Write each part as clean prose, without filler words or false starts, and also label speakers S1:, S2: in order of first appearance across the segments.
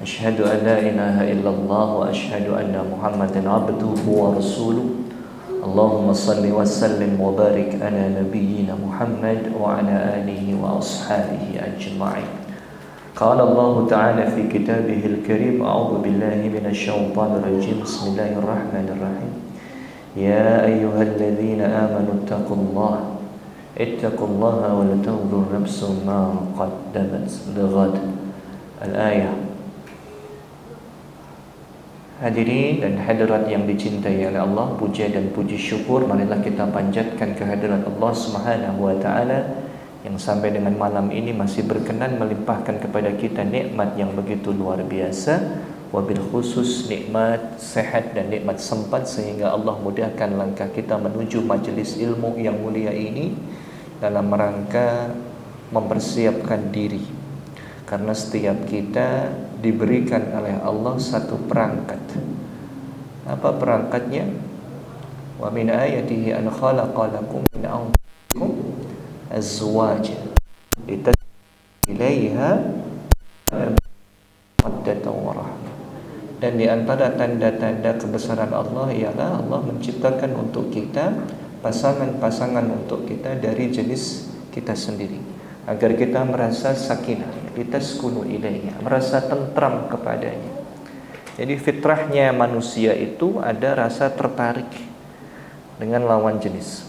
S1: أشهد أن لا إله إلا الله وأشهد أن محمدا عبده ورسوله اللهم صل وسلم وبارك على نبينا محمد وعلى آله وأصحابه أجمعين. قال الله تعالى في كتابه الكريم أعوذ بالله من الشيطان الرجيم بسم الله الرحمن الرحيم يا أيها الذين آمنوا اتقوا الله ولتنظر نفس ما قدمت لغد. Al-ayah. Hadirin dan hadirat yang dicintai oleh Allah, puja dan puji syukur marilah kita panjatkan kehadirat Allah Subhanahu wa taala yang sampai dengan malam ini masih berkenan melimpahkan kepada kita nikmat yang begitu luar biasa, wabil khusus nikmat sehat dan nikmat sempat sehingga Allah mudahkan langkah kita menuju majelis ilmu yang mulia ini dalam rangka mempersiapkan diri. Karena setiap kita diberikan oleh Allah satu perangkat. Apa perangkatnya? Wa min ayatihi an khalaqa lakum min anfusikum azwaja litaskunu ilaiha mawaddatan wa rahmah. Dan di antara tanda-tanda kebesaran Allah ialah Allah menciptakan untuk kita pasangan-pasangan untuk kita dari jenis kita sendiri, agar kita merasa sakinah, litaskunu ilaiha, merasa tentram kepadanya. Jadi fitrahnya manusia itu ada rasa tertarik dengan lawan jenis.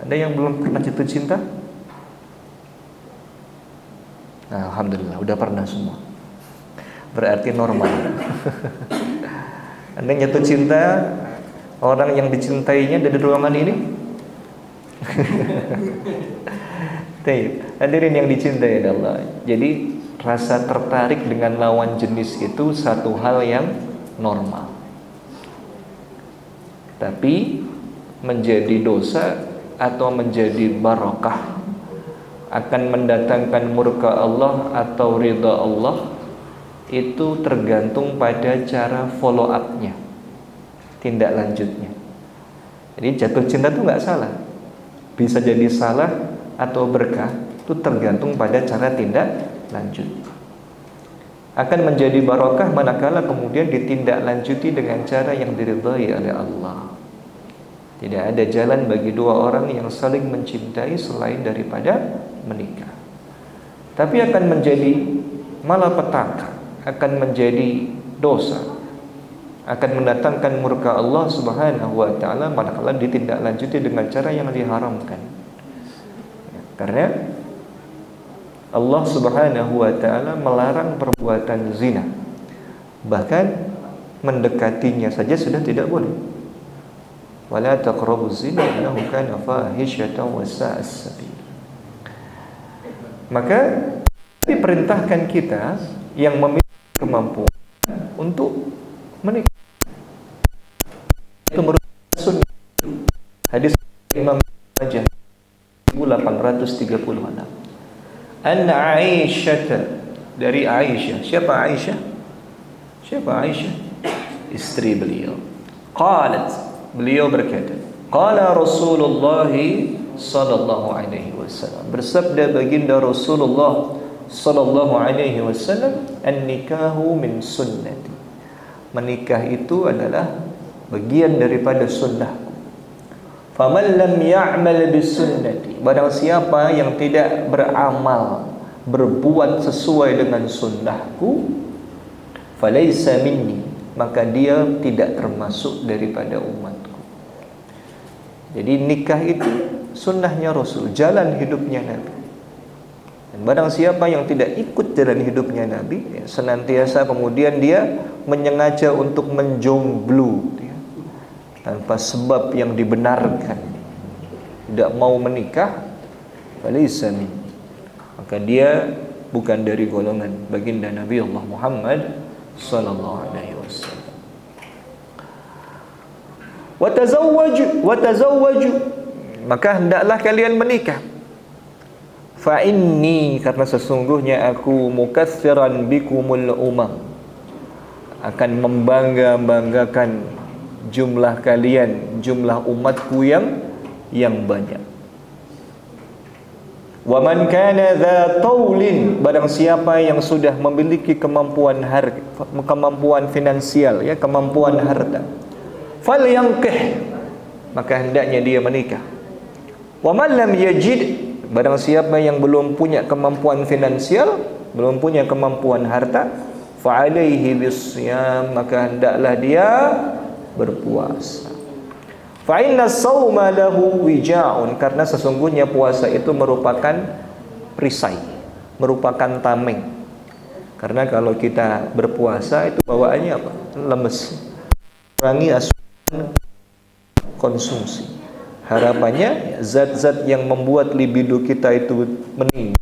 S1: Ada yang belum pernah jatuh cinta? Nah, alhamdulillah udah pernah semua. Berarti normal. Anda jatuh cinta, orang yang dicintainya dari ruangan ini? Hadirin yang dicintai Allah. Jadi rasa tertarik dengan lawan jenis itu satu hal yang normal. Tapi menjadi dosa atau menjadi barakah, akan mendatangkan murka Allah atau ridha Allah, itu tergantung pada cara follow up-nya, tindak lanjutnya. Jadi jatuh cinta itu nggak salah, bisa jadi salah atau berkah, itu tergantung pada cara tindak lanjut. Akan menjadi barokah manakala kemudian ditindaklanjuti dengan cara yang diridhai oleh Allah. Tidak ada jalan bagi dua orang yang saling mencintai selain daripada menikah. Tapi akan menjadi malapetaka, akan menjadi dosa, akan mendatangkan murka Allah Subhanahu wa taala manakala ditindaklanjuti dengan cara yang diharamkan. Karena Allah Subhanahu wa taala melarang perbuatan zina. Bahkan mendekatinya saja sudah tidak boleh. Wala taqrabuz zina innahu kana fahishatan wa sa'a sabil. Maka diperintahkan kita yang memiliki kemampuan untuk menikah. Itu menurut sunnah. Hadis Imam Majah 1836. Anna Aisyah, dari Aisyah. Siapa Aisyah? Siapa Aisyah? Istri beliau. Qalat, beliau berkata, qala Rasulullah sallallahu alaihi wasallam, bersabda baginda Rasulullah sallallahu alaihi wasallam, an-nikahu min sunnati. Menikah itu adalah bagian daripada sunnahku. Faman lam ya'mal bisunnati, barang siapa yang tidak beramal, berbuat sesuai dengan sunnahku, falaysa minni, maka dia tidak termasuk daripada umatku. Jadi nikah itu sunnahnya Rasul, jalan hidupnya Nabi. Dan barang siapa yang tidak ikut jalan hidupnya Nabi, senantiasa kemudian dia menyengaja untuk menjomblo tanpa sebab yang dibenarkan, tidak mau menikah, falaysa min, maka dia bukan dari golongan baginda Nabi Allah Muhammad sallallahu alaihi wasallam. Wa tazawwaju, maka hendaklah kalian menikah. Fa inni, karena sesungguhnya aku mukatsiran bikumul umam, akan membangga-banggakan jumlah kalian, jumlah umatku yang banyak. Wa man kana dza taulin, barang siapa yang sudah memiliki kemampuan finansial, ya, kemampuan harta, falyankih, maka hendaknya dia menikah. Wa man lam yajid, barang siapa yang belum punya kemampuan finansial, belum punya kemampuan harta, fa alaihi bisyam, maka hendaklah dia berpuasa. Fa inna shauma lahu wija'un, karena sesungguhnya puasa itu merupakan perisai, merupakan tameng. Karena kalau kita berpuasa itu bawaannya apa? Lemes. Kurangi asupan konsumsi. Harapannya zat-zat yang membuat libido kita itu meninggi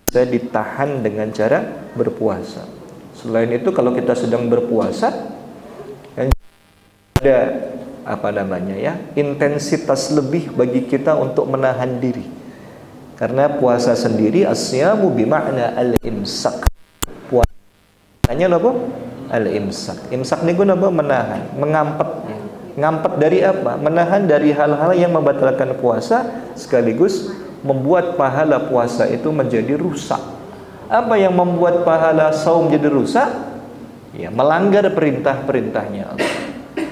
S1: bisa ditahan dengan cara berpuasa. Selain itu, kalau kita sedang berpuasa, ada intensitas lebih bagi kita untuk menahan diri. Karena puasa sendiri asyamu bimakna al-imsak. Puasanya apa? Al-imsak. Imsak niku napa? Menahan, mengampet. Ngampet dari apa? Menahan dari hal-hal yang membatalkan puasa, sekaligus membuat pahala puasa itu menjadi rusak. Apa yang membuat pahala saum jadi rusak? Ya, melanggar perintah-perintahnya Allah.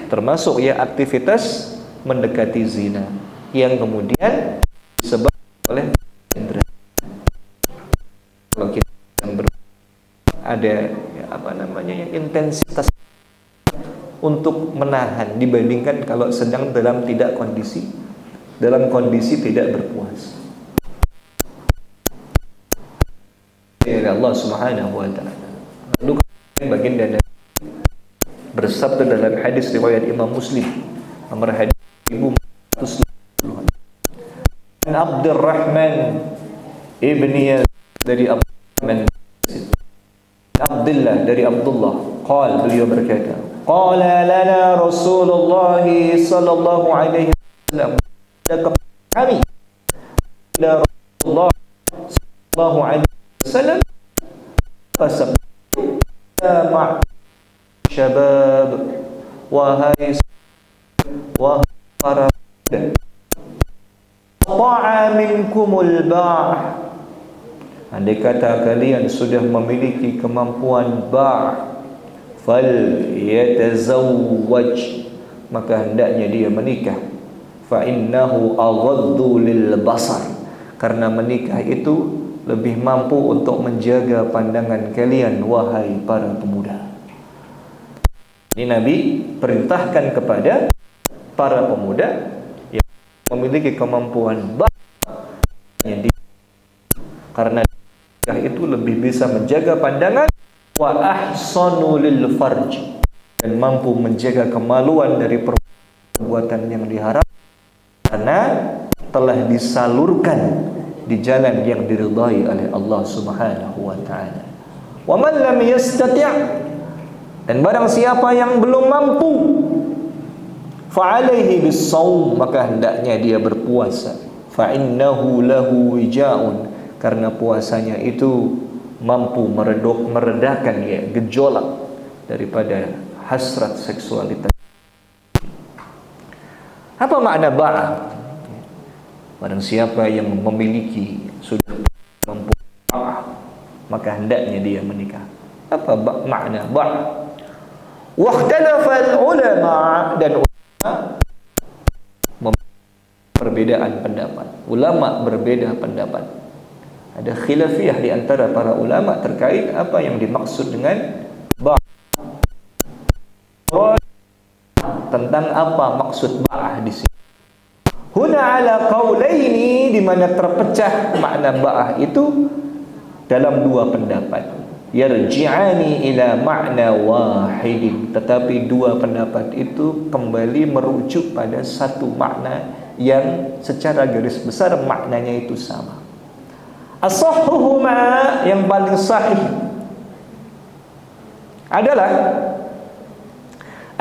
S1: Termasuk ya aktivitas mendekati zina yang kemudian disebabkan oleh indera. Kalau kita ada yang intensitas untuk menahan dibandingkan kalau sedang dalam kondisi tidak berpuasa. Ya Allah Subhanahu wa taala. Lalu baginda bersabda dalam hadis riwayat Imam Muslim, nomor hadis 1480. Abdurrahman ibni Yazid, dari Abdullah dari Abdullah, beliau berkata, qala lana Rasulullah sallallahu alaihi wasallam, kami ila Rasulullah sallallahu alaihi wasallam, fasabba syabab, wahai para pemuda, ta'a minkumul ba', andai kata kalian sudah memiliki kemampuan fal yatazawwaj, maka hendaknya dia menikah. Fa innahu aghaddu lil basar, karena menikah itu lebih mampu untuk menjaga pandangan kalian, wahai para pemuda. Ini Nabi perintahkan kepada para pemuda yang memiliki kemampuan karena itu lebih bisa menjaga pandangan, wa ahsanu lil farj, dan mampu menjaga kemaluan dari perbuatan yang diharapkan karena telah disalurkan di jalan yang diridhai oleh Allah Subhanahu wa taala. Wa man lam yastati', dan barang siapa yang belum mampu, fa alaihi bis-shaum, maka hendaknya dia berpuasa. Fa innahu lahu wija'un, karena puasanya itu mampu meredakan gejolak daripada hasrat seksualitas. Apa makna ba'ah? Barang siapa yang memiliki sudah mampu ba'ah, maka hendaknya dia menikah. Apa makna ba'ah? Wakhtalafa ulama, dan ulama perbedaan pendapat. Ulama berbeda pendapat. Ada khilafiyah di antara para ulama terkait apa yang dimaksud dengan ba'ah. Tentang apa maksud ba'ah di sini. Huna ala qaulaini, di mana terpecah makna ba'ah itu dalam dua pendapat. Yarji'ani ila makna wahidin, tetapi dua pendapat itu kembali merujuk pada satu makna yang secara garis besar maknanya itu sama. As-sahhuhuma, yang paling sahih adalah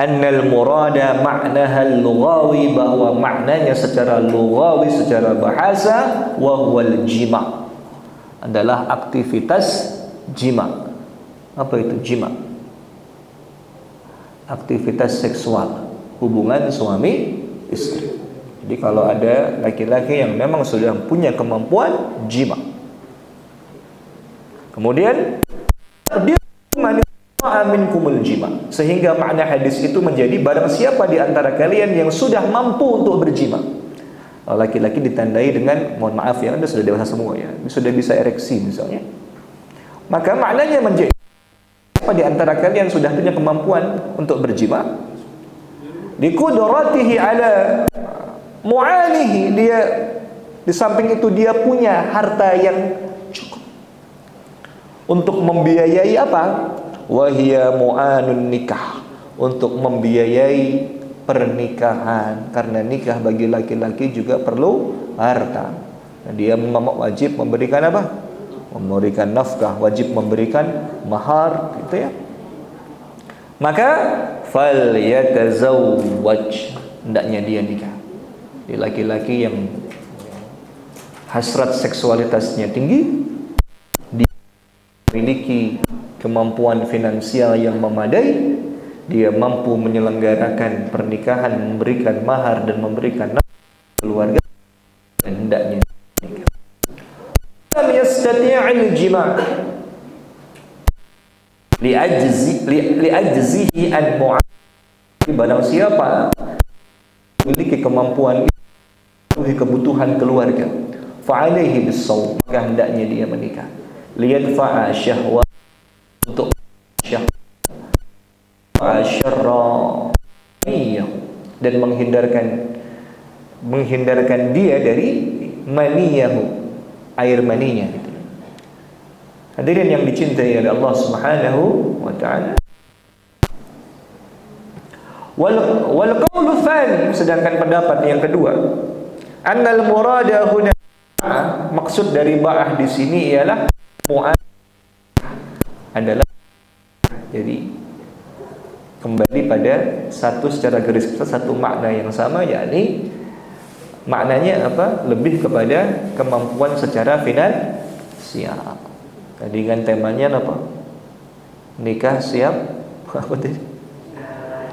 S1: annal murada maknaha al-lughawi, bahwa maknanya secara lughawi, secara bahasa, wa huwal jima', adalah aktivitas jima'. Apa itu jima'? Aktivitas seksual, hubungan suami istri. Jadi kalau ada laki-laki yang memang sudah punya kemampuan jima, kemudian dia minkumul jima, sehingga makna hadis itu menjadi barang siapa di antara kalian yang sudah mampu untuk berjima. Laki-laki ditandai dengan, mohon maaf ya, Anda sudah dewasa semua ya, sudah bisa ereksi misalnya, maka maknanya menjadi siapa di antara kalian sudah punya kemampuan untuk berjima, di qudratihi ala mu'alihi, dia di samping itu dia punya harta yang cukup untuk membiayai apa? Wahia mu'anun nikah, untuk membiayai pernikahan, karena nikah bagi laki-laki juga perlu harta. Dan dia wajib memberikan apa? Memberikan nafkah, wajib memberikan mahar, gitu ya. Maka fal yatazawwaj, hendaknya dia nikah. Di laki-laki yang hasrat seksualitasnya tinggi, dia memiliki kemampuan finansial yang memadai, dia mampu menyelenggarakan pernikahan, memberikan mahar dan memberikan nafkah keluarga, dan hendaknya nikah. Lam yastati'il jima' li'ajzihi an mu'amil, barang siapa memiliki kemampuan memenuhi kebutuhan keluarga, fa'alaihi bis-shaum, maka hendaknya dia menikah, liyadfa'a syahwat, untuk syahwat dan menghindarkan dia dari maniyahu, air maninya, gitu. Hadirin yang dicintai oleh Allah Subhanahu wa taala. Wal qaulu tsani, sedangkan pendapat yang kedua, annal murada huna, maksud dari ba'ah di sini ialah mu'an, adalah, jadi kembali pada satu secara garis besar satu makna yang sama, yakni maknanya apa? Lebih kepada kemampuan secara finansial. Tadi kan temanya apa? Nikah siap apa tadi?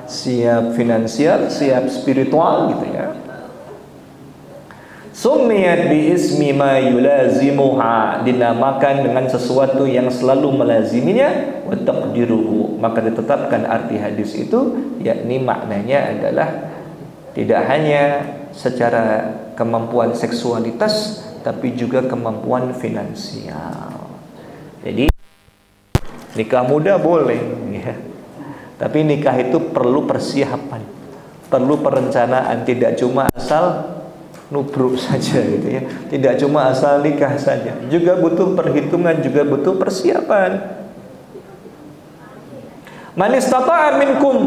S1: Siap finansial, siap spiritual, gitu ya. Summiyat bi ismi ma yulazimuha, dinamakan dengan sesuatu yang selalu melaziminya, wa taqdiruhu, maka ditetapkan arti hadis itu, yakni maknanya adalah tidak hanya secara kemampuan seksualitas, tapi juga kemampuan finansial. Jadi nikah muda boleh ya, tapi nikah itu perlu persiapan, perlu perencanaan, tidak cuma asal nubruk saja, gitu ya. Tidak cuma asal nikah saja, juga butuh perhitungan, juga butuh persiapan. Man istata'a minkum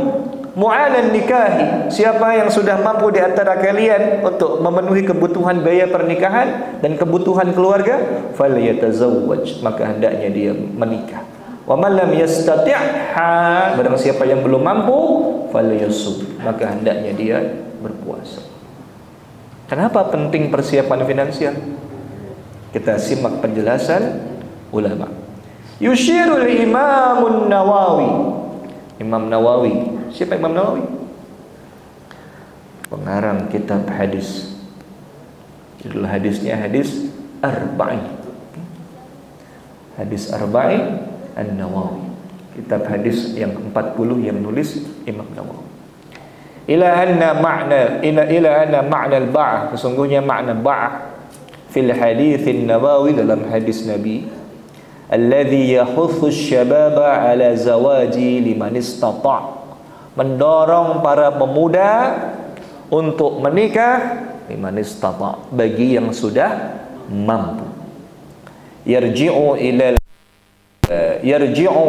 S1: mu'alan nikahi, siapa yang sudah mampu di antara kalian untuk memenuhi kebutuhan biaya pernikahan dan kebutuhan keluarga, falyatazawwaj, maka hendaknya dia menikah. Wa man lam yastati'ha, barang siapa yang belum mampu, falyasum, maka hendaknya dia berpuasa. Kenapa penting persiapan finansial? Kita simak penjelasan ulama. Yushirul Imamun Nawawi. Imam Nawawi. Siapa Imam Nawawi? Pengarang kitab hadis. Judul hadisnya hadis Arba'in. Hadis Arba'in An-Nawawi. Kitab hadis yang 40 yang nulis Imam Nawawi. Ila anna ma'na al-ba'ah, sesungguhnya makna ba'ah fil haditsin nabawi, dalam hadis Nabi, alladhi yahuthu syababa ala zawaji liman istata', mendorong para pemuda untuk menikah, liman istata', bagi yang sudah mampu. Yarji'u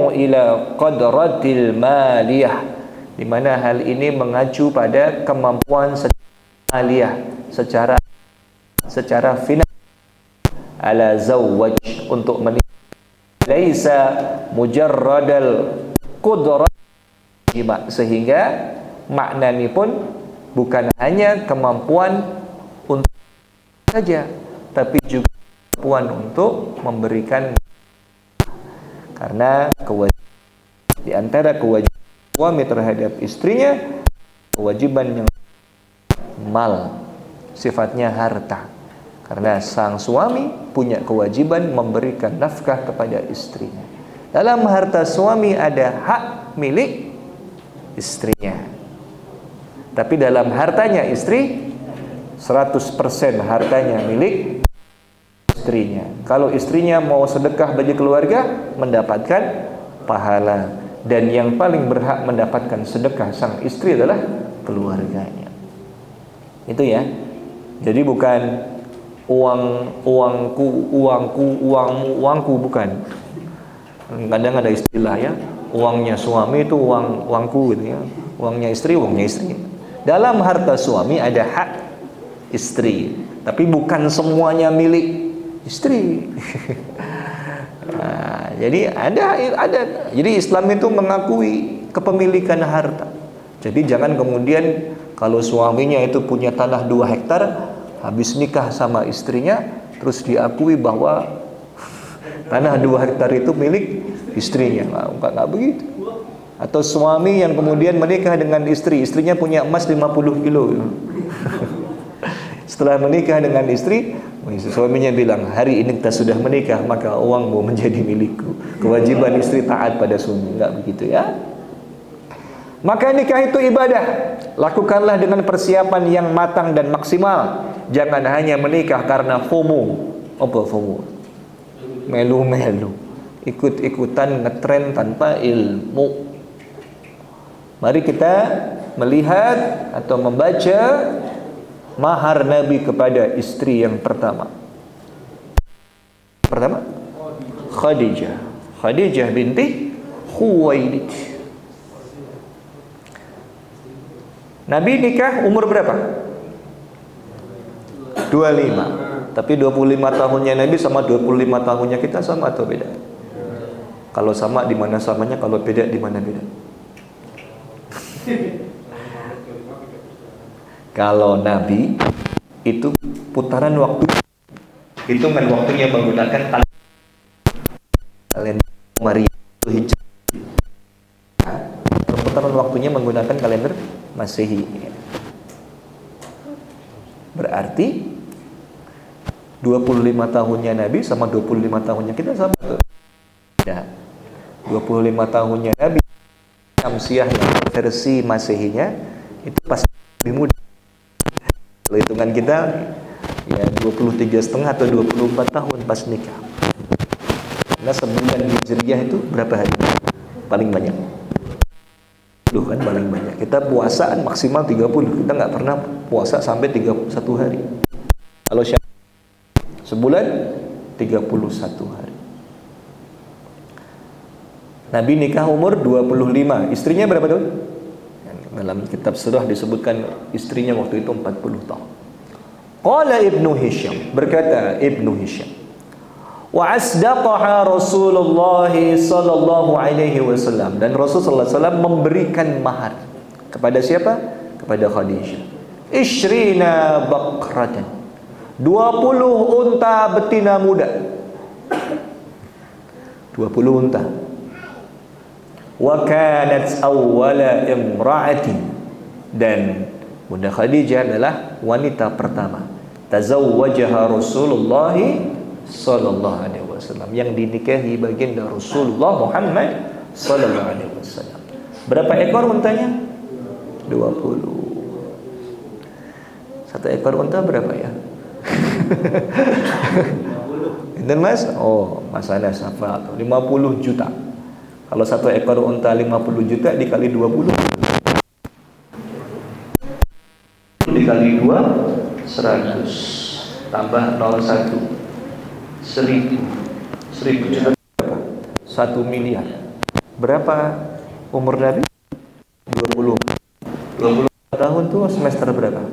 S1: ila qadratil maliyah, di mana hal ini mengacu pada kemampuan aliyah secara finansial, ala zawwaj, untuk menikah, laisa mujarradal qudrat, sehingga makna ini pun bukan hanya kemampuan untuk saja, tapi juga kemampuan untuk memberikan, karena kewajiban di antara kewajiban suami terhadap istrinya, kewajiban yang mal, sifatnya harta. Karena sang suami punya kewajiban memberikan nafkah kepada istrinya. Dalam harta suami ada hak milik istrinya. Tapi dalam hartanya istri 100% hartanya milik istrinya. Kalau istrinya mau sedekah bagi keluarga, mendapatkan pahala. Dan yang paling berhak mendapatkan sedekah sang istri adalah keluarganya. Itu ya. Jadi bukan uangku, uangmu, bukan. Kadang ada istilah ya, uangnya suami itu uangku gitu ya. Uangnya istri. Dalam harta suami ada hak istri, tapi bukan semuanya milik istri. Nah, jadi ada. Jadi Islam itu mengakui kepemilikan harta. Jadi jangan kemudian kalau suaminya itu punya tanah 2 hektar, habis nikah sama istrinya, terus diakui bahwa tanah 2 hektar itu milik istrinya. Enggak begitu. Atau suami yang kemudian menikah dengan istrinya punya emas 50 kilo. Setelah menikah dengan istri, suaminya bilang, hari ini kita sudah menikah, maka uangmu menjadi milikku. Kewajiban istri taat pada suami. Enggak begitu ya. Maka nikah itu ibadah. Lakukanlah dengan persiapan yang matang dan maksimal. Jangan hanya menikah karena FOMO. Apa FOMO? Melu-melu, ikut-ikutan ngetren tanpa ilmu. Mari kita melihat atau membaca mahar Nabi kepada istri yang pertama. Khadijah binti Khuwailid. Nabi nikah umur berapa? 25. Tapi 25 tahunnya Nabi sama 25 tahunnya kita sama atau beda? Kalau sama di mana samanya, kalau beda di mana beda? Kalau Nabi itu putaran waktu, hitungan waktunya menggunakan kalender Maria Hijrah. Putaran waktunya menggunakan kalender Masehi. Berarti 25 tahunnya Nabi sama 25 tahunnya kita sama tuh. Ya. 25 tahunnya Nabi Syamsiahnya versi Masehinya itu pasti lebih muda. Kalau hitungan kita ya 23,5 atau 24 tahun pas nikah. Karena sebulan Hijriah itu berapa hari? Paling banyak. Kan paling banyak. Kita puasaan maksimal 30. Kita nggak pernah puasa sampai 31 hari. Kalau sebulan 31 hari. Nabi nikah umur 25. Istrinya berapa tahun? Dalam kitab sirah disebutkan istrinya waktu itu 40 tahun. Qala Ibnu Hisham, berkata Ibnu Hisham, wa asdaqaha Rasulullah sallallahu alaihi wasallam, dan Rasulullah sallallahu alaihi wasallam memberikan mahar kepada siapa? Kepada Khadijah. Ishrina baqratan, 20 unta betina muda. 20 unta. Wa kanat awwala imra'atin, dan Bunda Khadijah adalah wanita pertama tazawwajaha Rasulullah sallallahu alaihi wasallam, yang dinikahi baginda Rasulullah Muhammad sallallahu alaihi wasallam. Berapa ekor untanya? 20. Satu ekor unta berapa ya? Itu Mas? Oh, Mas Anas hafal 50 juta. Kalau satu ekor unta 50 juta dikali 20, dikali 2 100 tambah 01 1000 juta berapa? 1 miliar. Berapa umur Nabi? 20 tahun tuh semester berapa?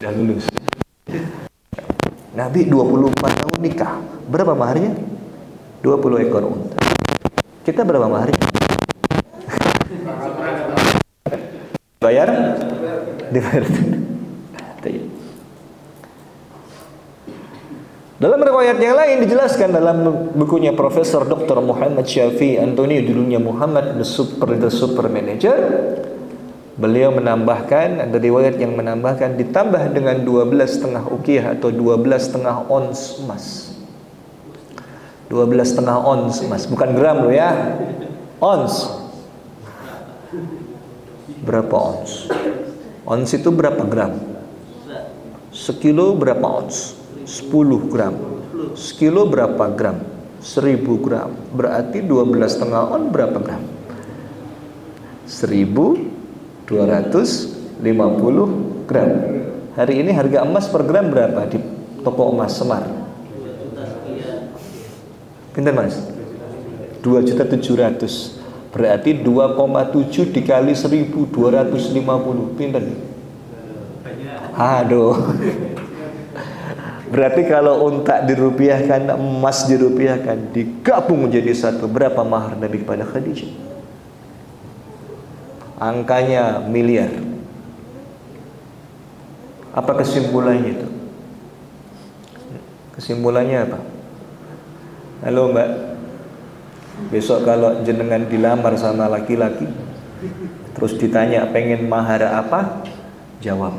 S1: Udah lulus. Nabi 24 tahun nikah. Berapa maharnya? 20 ekor unta. Kita berapa maharnya? Bayar? Dibayar. Dalam riwayat yang lain dijelaskan dalam bukunya Profesor Dr. Muhammad Syafi'i Antoni, judulnya Muhammad the Super Manager, Beliau menambahkan, ada riwayat yang menambahkan ditambah dengan 12,5 uqiyah atau 12,5 ons emas. 12,5 ons emas, bukan gram loh ya. Ons. Berapa ons? Ons itu berapa gram? Sekilo berapa ons? 10 gram. Sekilo berapa gram? 1000 gram. Berarti 12,5 on berapa gram? 1250 gram. Hari ini harga emas per gram berapa di toko emas Semar? Pinten Mas? 2.700.000. Berarti 2,7 dikali 1.250. Pinten? Aduh. Berarti kalau unta dirupiahkan, emas dirupiahkan, digabung menjadi satu, berapa mahar Nabi kepada Khadijah? Angkanya miliar. Apa kesimpulannya itu? Kesimpulannya apa? Halo Mbak, besok kalau jenengan dilamar sama laki-laki, terus ditanya pengen mahar apa? Jawab,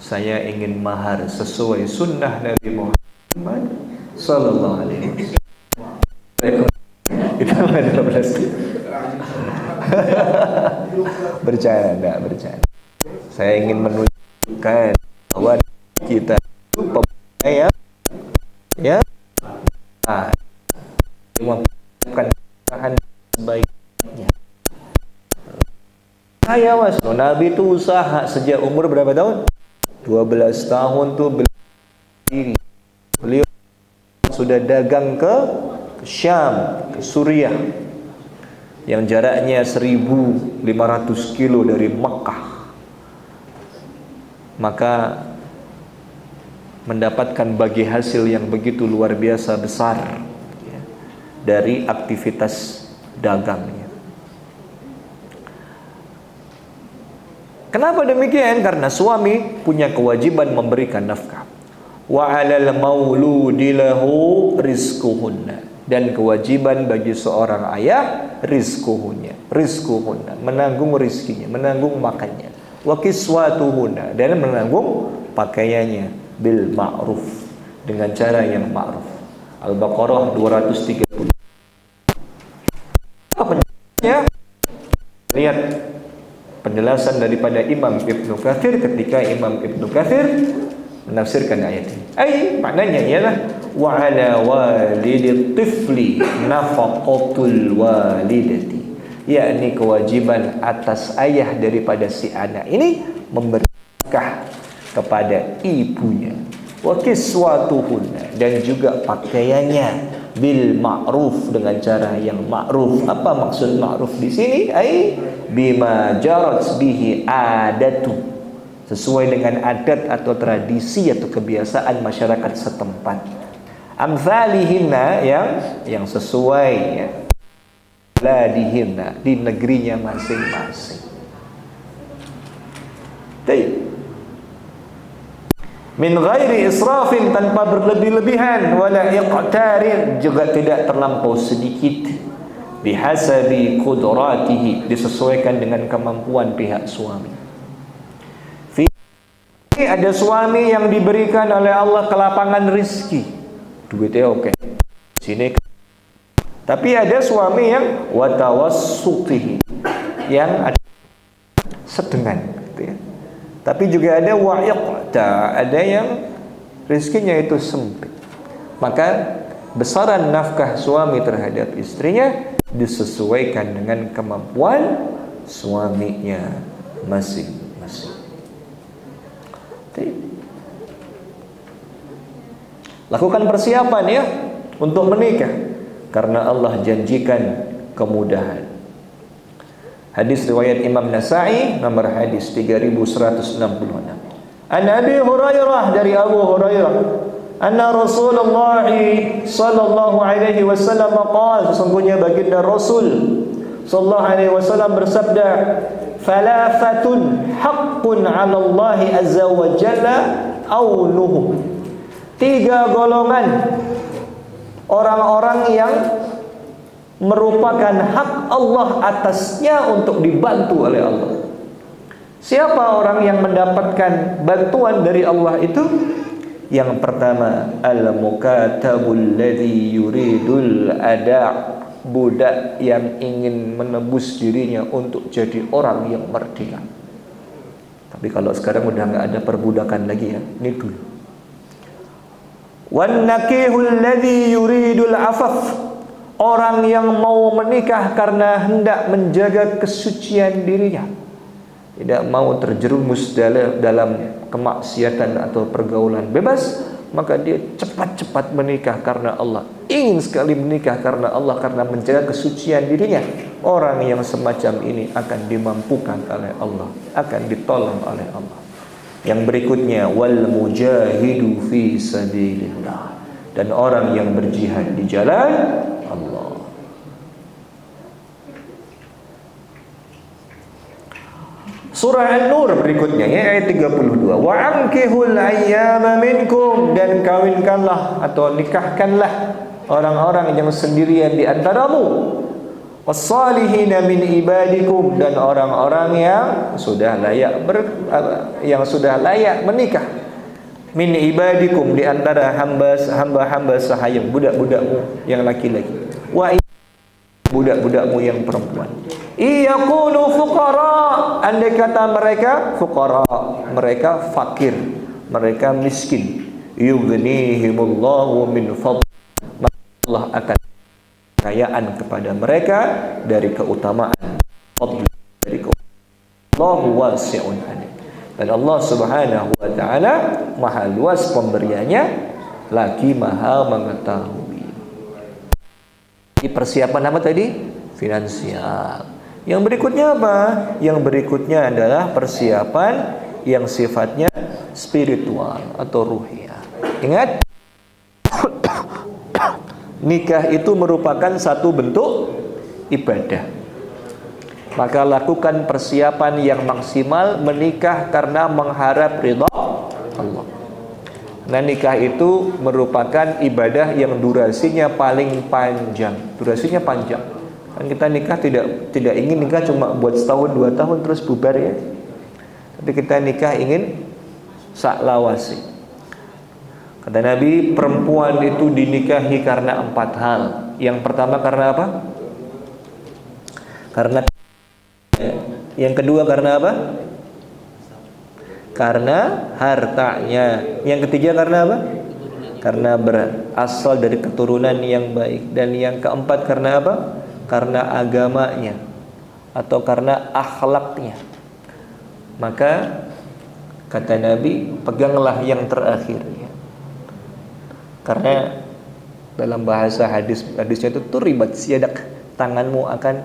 S1: saya ingin mahar sesuai sunnah Nabi Muhammad Sallallahu Alaihi Wasallam. Itu ada 12. Bercanda. Saya ingin menunjukkan bahwa kita itu pemaya ya, mempersiapkan pernikahan sebaiknya. Saya Mas, Nabi itu usaha sejak umur berapa tahun? 12 tahun tuh berdiri. Beliau sudah dagang ke Syam, ke Suriah, yang jaraknya 1.500 kilo dari Makkah. Maka mendapatkan bagi hasil yang begitu luar biasa besar ya, dari aktivitas dagangnya. Kenapa demikian? Karena suami punya kewajiban memberikan nafkah. Wa 'alal mauludi lahu rizquhunna, dan kewajiban bagi seorang ayah rizquhunna, menanggung rizkinya, menanggung makannya. Wa kiswatuhunna, dan menanggung pakaiannya bil ma'ruf, dengan cara yang ma'ruf. Al-Baqarah 230. Apa penjelasannya? Lihat penjelasan daripada Imam Ibnu Katsir ketika Imam Ibnu Katsir menafsirkan ayat ini. Maknanya ialah wa 'ala walidit tifli nafaqatul walidati, yakni kewajiban atas ayah daripada si anak ini memberi nafkah kepada ibunya, wa kiswatuhunna, dan juga pakaiannya bil ma'ruf, dengan cara yang ma'ruf. Apa maksud ma'ruf di sini? Bima jarat bihi adatu, sesuai dengan adat atau tradisi atau kebiasaan masyarakat setempat. Amsalihinna, yang sesuai ya, ladihinna, di negerinya masing-masing. Min ghairi israfin, tanpa berlebih-lebihan, wala iqtarin, juga tidak terlampau sedikit, bihasabi qudratihi, disesuaikan dengan kemampuan pihak suami. Ada suami yang diberikan oleh Allah kelapangan rizki, duitnya oke, sini. Tapi ada suami yang watawassutihi, yang ada sedengan gitu ya. Tapi juga ada wa'iqta, ada yang rizkinya itu sempit. Maka besaran nafkah suami terhadap istrinya disesuaikan dengan kemampuan suaminya masing-masing. Lakukan persiapan ya untuk menikah, karena Allah janjikan kemudahan. Hadis riwayat Imam Nasa'i, nomor hadis 3166. An Abi Hurairah, dari Abu Hurairah, anna Rasulullah sallallahu alaihi wasallam qala, sesungguhnya baginda Rasul sallallahu alaihi wasallam bersabda, "Thalathatun haqqun 'ala Allah azza wa jalla aunuhum." 3 golongan orang-orang yang merupakan hak Allah atasnya untuk dibantu oleh Allah. Siapa orang yang mendapatkan bantuan dari Allah itu? Yang pertama, al-mukatabul ladzi yuridul ada', budak yang ingin menebus dirinya untuk jadi orang yang merdeka. Tapi kalau sekarang udah nggak ada perbudakan lagi ya, ini dulu. Wan nakihul ladzi yuridul afaf, orang yang mau menikah karena hendak menjaga kesucian dirinya, tidak mau terjerumus dalam kemaksiatan atau pergaulan bebas, maka dia cepat-cepat menikah karena Allah, ingin sekali menikah karena Allah, karena menjaga kesucian dirinya. Orang yang semacam ini akan dimampukan oleh Allah, akan ditolong oleh Allah. Yang berikutnya, wal mujahidu fi sabilillah, dan orang yang berjihad di jalan Allah. Surah An-Nur berikutnya ya, ayat 32. Wa ankihul ayyama minkum, dan kawinkanlah atau nikahkanlah orang-orang yang sendirian di antaramu. Wassalihina min ibadikum, dan orang-orang yang sudah layak menikah. Min ibadikum, di antara hamba-hamba sahaya, budak-budakmu yang laki-laki. Wa budak-budakmu yang perempuan. Iyakunu fuqara, andai kata mereka fuqara, mereka fakir, mereka miskin. Yughnihimullahu min fadl, Allah akan kekayaan kepada mereka dari keutamaan, fadl dari keutamaan. Allahu wasi'un alim, dan Allah Subhanahu wa taala maha luas pemberiannya, lagi maha mengetahui. Persiapan apa tadi? Finansial. Yang berikutnya apa? Yang berikutnya adalah persiapan yang sifatnya spiritual atau ruhiyah. Ingat, nikah itu merupakan satu bentuk ibadah. Maka lakukan persiapan yang maksimal menikah karena mengharap ridha Allah. Nah, nikah itu merupakan ibadah yang durasinya paling panjang. Durasinya panjang. Kan kita nikah tidak ingin nikah cuma buat setahun 2 tahun terus bubar ya. Tapi kita nikah ingin saklawasi. Kata Nabi, perempuan itu dinikahi karena 4 hal. Yang pertama karena apa? Karena. Yang kedua karena apa? Karena hartanya. Yang ketiga karena apa? Karena berasal dari keturunan yang baik. Dan yang keempat karena apa? Karena agamanya atau karena akhlaknya. Maka kata Nabi, peganglah yang terakhir ya. Karena dalam bahasa hadisnya itu turibat siyadak, tanganmu akan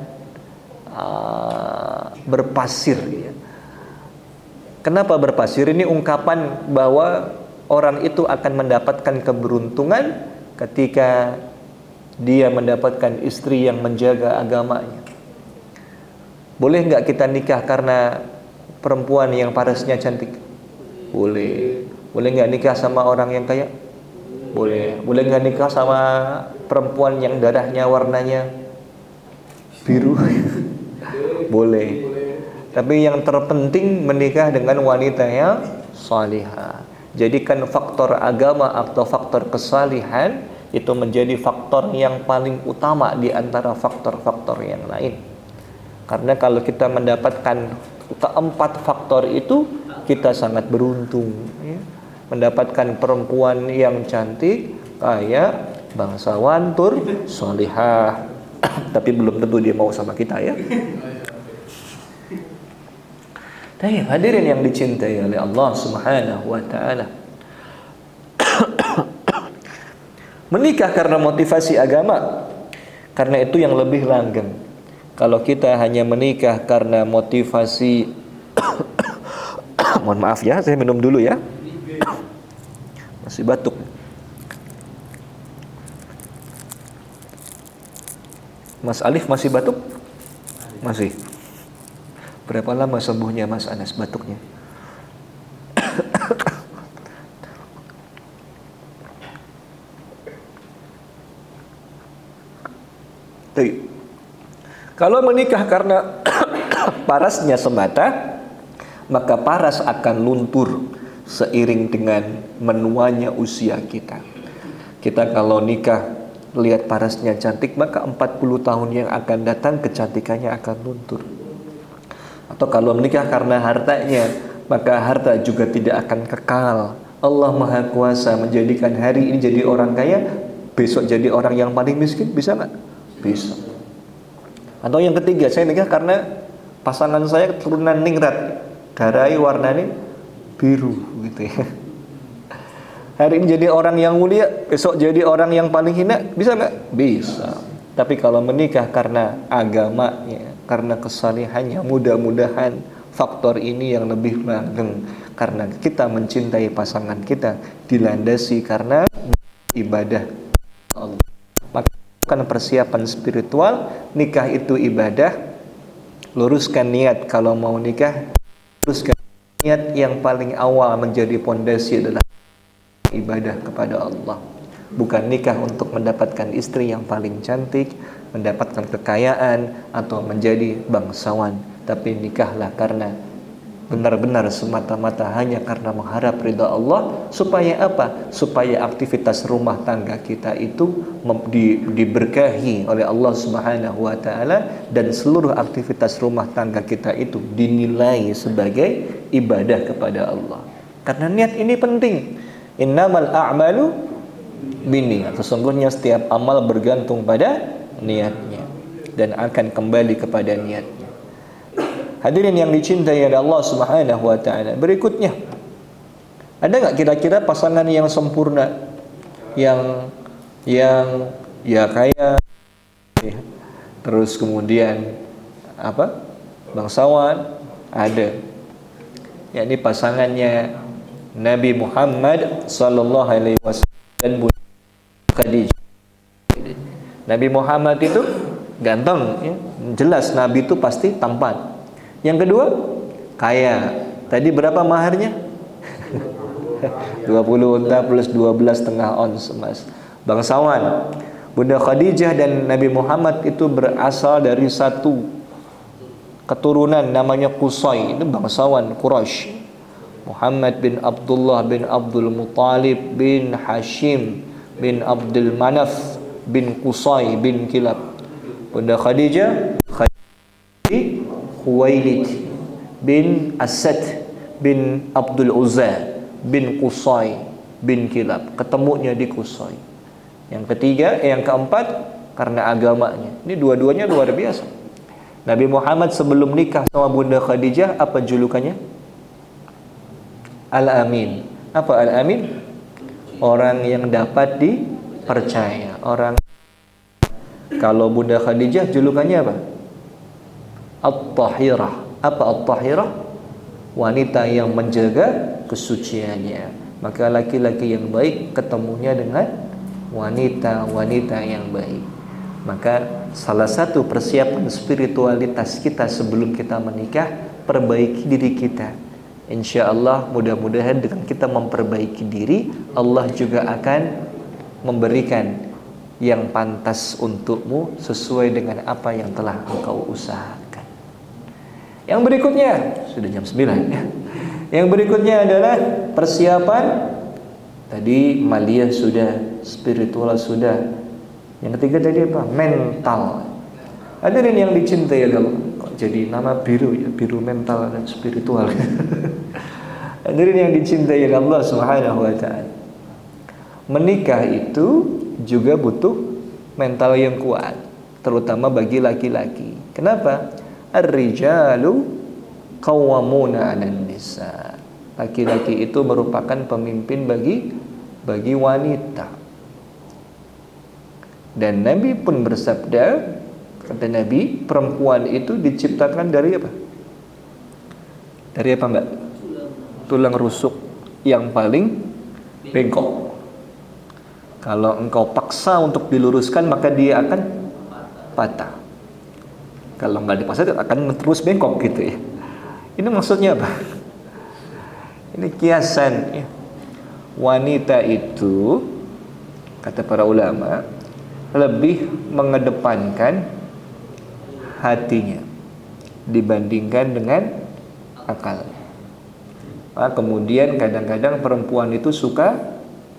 S1: berpasir ya. Kenapa berpasir? Ini ungkapan bahwa orang itu akan mendapatkan keberuntungan ketika dia mendapatkan istri yang menjaga agamanya. Boleh nggak kita nikah karena perempuan yang parasnya cantik? Boleh. Boleh nggak nikah sama orang yang kaya? Boleh. Boleh nggak nikah sama perempuan yang darahnya warnanya biru? Boleh. Tapi yang terpenting menikah dengan wanita yang salihah. Jadikan faktor agama atau faktor kesalihan itu menjadi faktor yang paling utama di antara faktor-faktor yang lain. Karena kalau kita mendapatkan keempat faktor itu, kita sangat beruntung ya. Mendapatkan perempuan yang cantik, kaya, bangsawan, salihah. Tapi belum tentu dia mau sama kita ya. Hadirin yang dicintai oleh Allah Subhanahu wa taala. Menikah karena motivasi agama, karena itu yang lebih langgeng. Kalau kita hanya menikah karena motivasi mohon maaf ya, saya minum dulu ya. Masih batuk. Mas Alif masih batuk? Masih. Berapa lama sembuhnya Mas Anas batuknya? Kalau menikah karena parasnya semata, maka paras akan luntur seiring dengan menuanya usia kita. Kita kalau nikah lihat parasnya cantik, maka 40 tahun yang akan datang kecantikannya akan luntur. Atau kalau menikah karena hartanya, maka harta juga tidak akan kekal. Allah Maha Kuasa menjadikan hari ini jadi orang kaya, besok jadi orang yang paling miskin, bisa nggak? Bisa. Atau yang ketiga, saya nikah karena pasangan saya keturunan ningrat, garai warnanya biru gitu ya. Hari ini jadi orang yang mulia, besok jadi orang yang paling hina, bisa nggak? Bisa. Tapi kalau menikah karena agamanya, karena kesalehannya, mudah-mudahan faktor ini yang lebih langgeng. Karena kita mencintai pasangan kita, dilandasi karena ibadah Allah. Maka bukan persiapan spiritual, nikah itu ibadah. Luruskan niat kalau mau nikah, luruskan niat yang paling awal menjadi pondasi adalah ibadah kepada Allah. Bukan nikah untuk mendapatkan istri yang paling cantik, mendapatkan kekayaan, atau menjadi bangsawan. Tapi nikahlah karena benar-benar semata-mata hanya karena mengharap ridha Allah. Supaya apa? Supaya aktivitas rumah tangga kita itu diberkahi oleh Allah Subhanahu wa ta'ala, dan seluruh aktivitas rumah tangga kita itu dinilai sebagai ibadah kepada Allah. Karena niat ini penting. Innamal a'malu binniyat. Sesungguhnya setiap amal bergantung pada niatnya dan akan kembali kepada niatnya. Hadirin yang dicintai oleh Allah Subhanahu wa taala. Berikutnya, ada enggak kira-kira pasangan yang sempurna, yang ya kaya, terus kemudian apa? Bangsawan? Ada. Yakni pasangannya Nabi Muhammad sallallahu alaihi wasallam dan Bunda Khadijah. Nabi Muhammad itu ganteng, ya. Jelas Nabi itu pasti tampan. Yang kedua, kaya. Tadi berapa maharnya? 20 unta plus 12,5 ons emas. Bangsawan. Bunda Khadijah dan Nabi Muhammad itu berasal dari satu keturunan namanya Qusay. Itu bangsawan Quraisy. Muhammad bin Abdullah bin Abdul Muttalib bin Hashim bin Abdul Manaf bin Qusay bin Kilab. Bunda Khadijah Khuwailid bin Asad bin Abdul Uzza bin Qusay bin Kilab. Ketemunya di Qusay. Yang ketiga, yang keempat karena agamanya. Ini dua-duanya luar biasa. Nabi Muhammad sebelum nikah sama Bunda Khadijah apa julukannya? Al-Amin. Apa Al-Amin? Orang yang dapat dipercaya. Orang. Kalau Bunda Khadijah julukannya apa? At-Tahirah. Apa At-Tahirah? Wanita yang menjaga kesuciannya. Maka laki-laki yang baik ketemunya dengan wanita-wanita yang baik. Maka salah satu persiapan spiritualitas kita sebelum kita menikah, perbaiki diri kita. Insya Allah mudah-mudahan dengan kita memperbaiki diri, Allah juga akan memberikan yang pantas untukmu sesuai dengan apa yang telah engkau usahakan. Yang berikutnya, sudah jam 9 ya. Yang berikutnya adalah persiapan. Tadi malia sudah, spiritual sudah. Yang ketiga tadi apa? Mental. Hadirin yang dicintai Allah. Kok jadi nama biru ya? Biru mental dan spiritual. Hadirin yang dicintai Allah Subhanahu wa ta'ala. Menikah itu juga butuh mental yang kuat, terutama bagi laki-laki. Kenapa? Ar-rijalu qawwamuna 'alan nisa. Laki-laki itu merupakan pemimpin bagi wanita. Dan Nabi pun bersabda, kata Nabi, perempuan itu diciptakan dari apa? Dari apa, Mbak? Tulang rusuk yang paling bengkok. Kalau engkau paksa untuk diluruskan, maka dia akan patah. Kalau nggak dipaksa, dia akan terus bengkok gitu ya. Ini maksudnya apa? Ini kiasan ya. Wanita itu, kata para ulama, lebih mengedepankan hatinya dibandingkan dengan akal. Kemudian kadang-kadang perempuan itu suka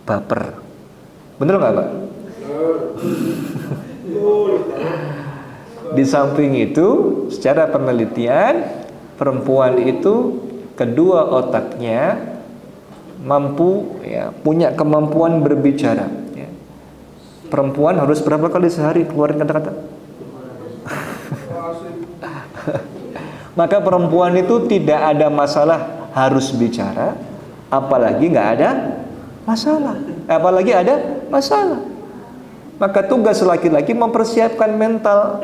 S1: baper. Bener nggak Pak? Di samping itu, secara penelitian, perempuan itu kedua otaknya mampu, ya, punya kemampuan berbicara. Ya. Perempuan harus berapa kali sehari keluarin kata-kata? Maka perempuan itu tidak ada masalah harus bicara, apalagi nggak ada masalah, apalagi ada masalah. Maka tugas laki-laki mempersiapkan mental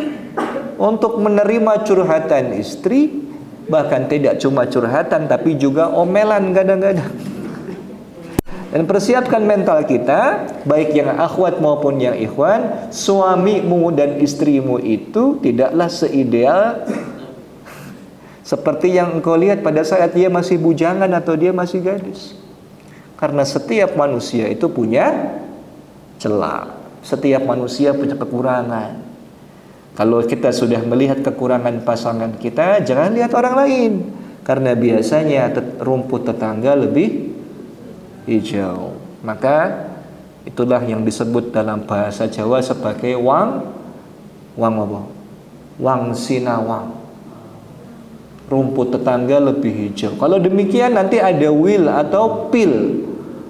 S1: untuk menerima curhatan istri, bahkan tidak cuma curhatan tapi juga omelan kadang-kadang. Dan persiapkan mental kita, baik yang akhwat maupun yang ikhwan, suamimu dan istrimu itu tidaklah seideal seperti yang engkau lihat pada saat dia masih bujangan atau dia masih gadis. Karena setiap manusia itu punya celah, setiap manusia punya kekurangan. Kalau kita sudah melihat kekurangan pasangan kita, jangan lihat orang lain, karena biasanya rumput tetangga lebih hijau. Maka itulah yang disebut dalam bahasa Jawa sebagai wang apa? Wang sinawang. Rumput tetangga lebih hijau. Kalau demikian nanti ada will atau pil.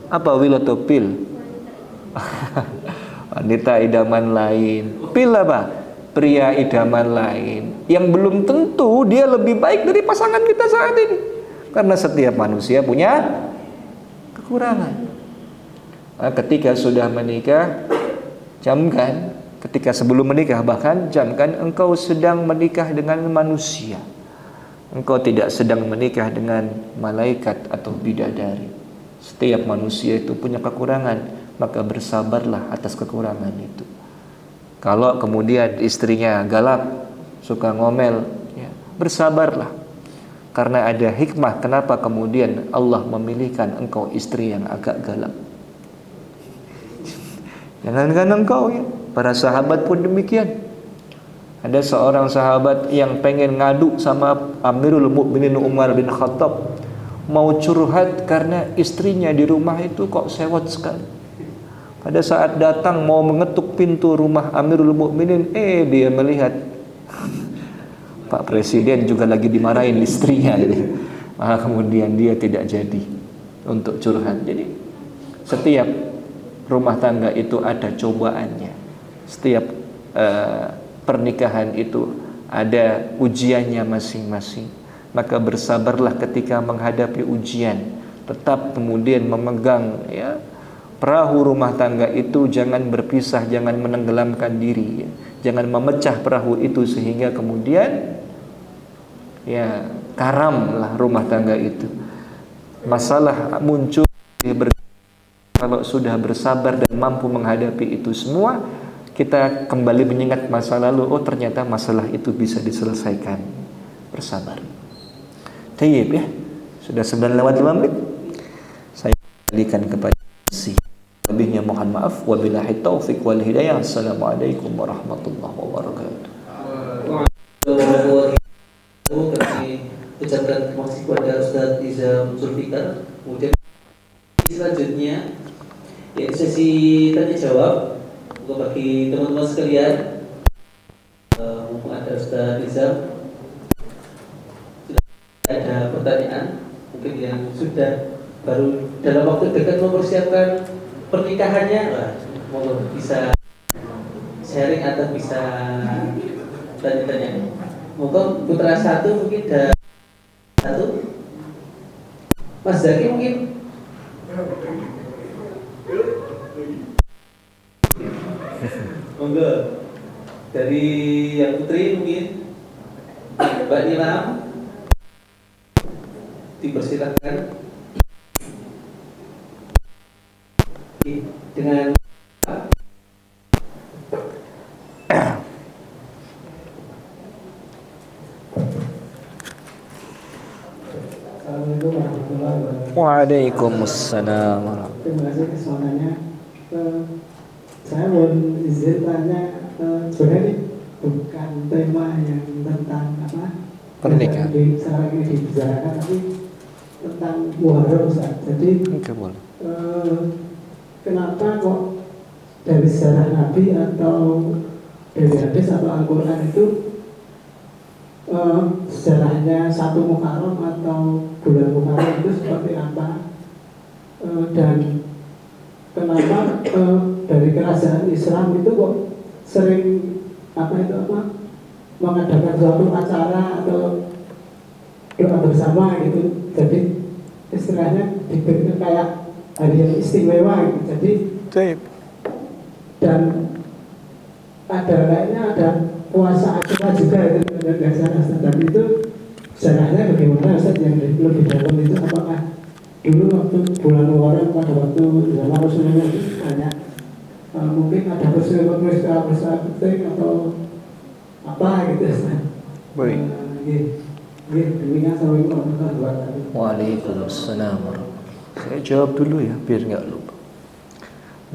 S1: Apa will atau pil? Wanita idaman lain. Pil apa? Pria idaman lain. Yang belum tentu dia lebih baik dari pasangan kita saat ini. Karena setiap manusia punya kekurangan. Nah, ketika sudah menikah, camkan. Ketika sebelum menikah, bahkan camkan engkau sedang menikah dengan manusia. Engkau tidak sedang menikah dengan malaikat atau bidadari. Setiap manusia itu punya kekurangan, maka bersabarlah atas kekurangan itu. Kalau kemudian istrinya galak, suka ngomel, ya, bersabarlah. Karena ada hikmah kenapa kemudian Allah memilihkan engkau istri yang agak galak. Jangankan engkau, ya, para sahabat pun demikian. Ada seorang sahabat yang pengen ngadu sama Amirul Mukminin Umar bin Khattab, mau curhat karena istrinya di rumah itu kok sewot sekali. Pada saat datang mau mengetuk pintu rumah Amirul Mukminin, dia melihat Pak Presiden juga lagi dimarahin istrinya. Maka kemudian dia tidak jadi untuk curhat. Jadi setiap rumah tangga itu ada cobaannya. Setiap pernikahan itu ada ujiannya masing-masing. Maka bersabarlah ketika menghadapi ujian. Tetap kemudian memegang, ya, perahu rumah tangga itu, jangan berpisah, jangan menenggelamkan diri, ya. Jangan memecah perahu itu sehingga kemudian, ya, karamlah rumah tangga itu. Masalah muncul kalau sudah bersabar dan mampu menghadapi itu semua, kita kembali mengingat masa lalu. Oh, ternyata masalah itu bisa diselesaikan. Bersabar. Tayyib, ya. Sudah 9:05. Saya kembalikan kepada si. Lebihnya mohon maaf. Wabillahi taufiq wal hidayah. Assalamualaikum warahmatullahi wabarakatuh.
S2: Kami ucapkan terima kasih kepada Ustaz Izam Zulfikar. Kemudian selanjutnya yaitu sesi tanya jawab. Bagi teman-teman sekalian, mumpung ada Ustaz Izam, ada pertanyaan mungkin yang sudah baru dalam waktu dekat mempersiapkan pernikahannya, monggo bisa sharing atau bisa tanya-tanya. Monggo putra satu mungkin ada satu, Mas Zaki mungkin. Monggo dari yang putri mungkin Mbak Nilam dipersilakan dengan
S3: Assalamualaikum warahmatullahi wabarakatuh.
S1: Waalaikumsalam.
S3: Terima kasih kesempatannya. Saya mau izin tanya, sebenarnya ini bukan tema yang tentang apa
S1: pernikahan
S3: sekarang ini dibicarakan, tapi tentang Muharram Ustaz. Jadi
S1: boleh.
S3: kenapa kok dari sejarah Nabi atau dari hadis atau Al-Quran itu sejarahnya satu Muharram atau bulan Muharram itu seperti apa, dan kenapa dari kerajaan Islam itu kok sering mengadakan suatu acara atau doa bersama gitu. Jadi istilahnya diberikan kayak hari yang istimewa gitu. Jadi dan ada kayaknya ada puasa Asyura juga itu dari sana. Dan itu sejarahnya bagaimana Ustaz yang lebih dalam itu, apakah dulu waktu bulan Muharram pada waktu zaman Rasulullah itu banyak mungkin ada peristiwa penting atau apa gitu Ustaz.
S1: Baik.
S3: Demikian, Assalamualaikum warahmatullahi wabarakatuh.
S1: Waalaikumsalam warahmatullahi. Saya jawab dulu ya biar nggak lupa.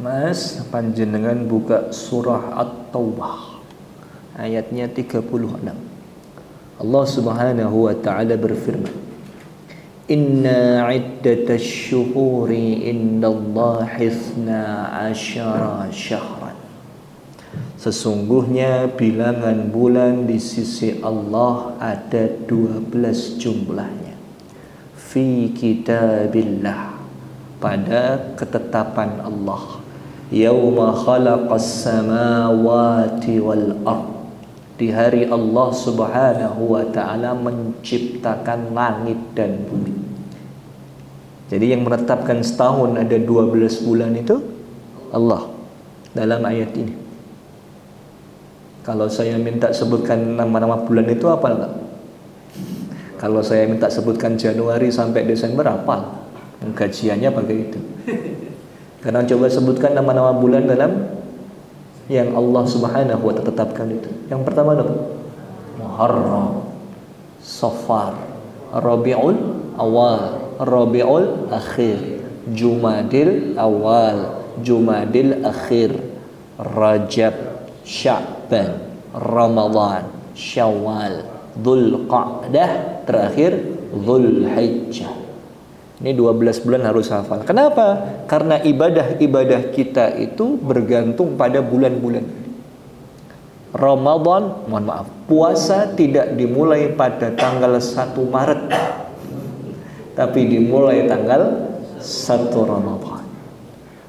S1: Mas, panjenengan buka surah At-Taubah ayatnya 36. Allah Subhanahu wa taala berfirman, Inna iddatash syuhuri indallahi 12 syahran. Sesungguhnya bilangan bulan di sisi Allah ada 12 jumlahnya. Fi kitabillah, pada ketetapan Allah. Yauma khalaqas samawati wal ard, di hari Allah Subhanahu wa taala menciptakan langit dan bumi. Jadi yang menetapkan setahun ada 12 bulan itu Allah dalam ayat ini. Kalau saya minta sebutkan nama-nama bulan itu apa enggak? Kalau saya minta sebutkan Januari sampai Desember hafal. Gajiannya pakai itu. Karena coba sebutkan nama-nama bulan dalam yang Allah Subhanahu wa ta'ala tetapkan itu. Yang pertama apa? Muharram, Safar, Rabiul Awal, Rabiul Akhir, Jumadil Awal, Jumadil Akhir, Rajab, Sya'ban, Ramadan, Syawal, Dzulqa'dah, terakhir Dzulhijjah. Ini 12 bulan harus hafal. Kenapa? Karena ibadah-ibadah kita itu bergantung pada bulan-bulan. Ramadan, mohon maaf, puasa tidak dimulai pada tanggal 1 Maret, tapi dimulai tanggal 1 Ramadan.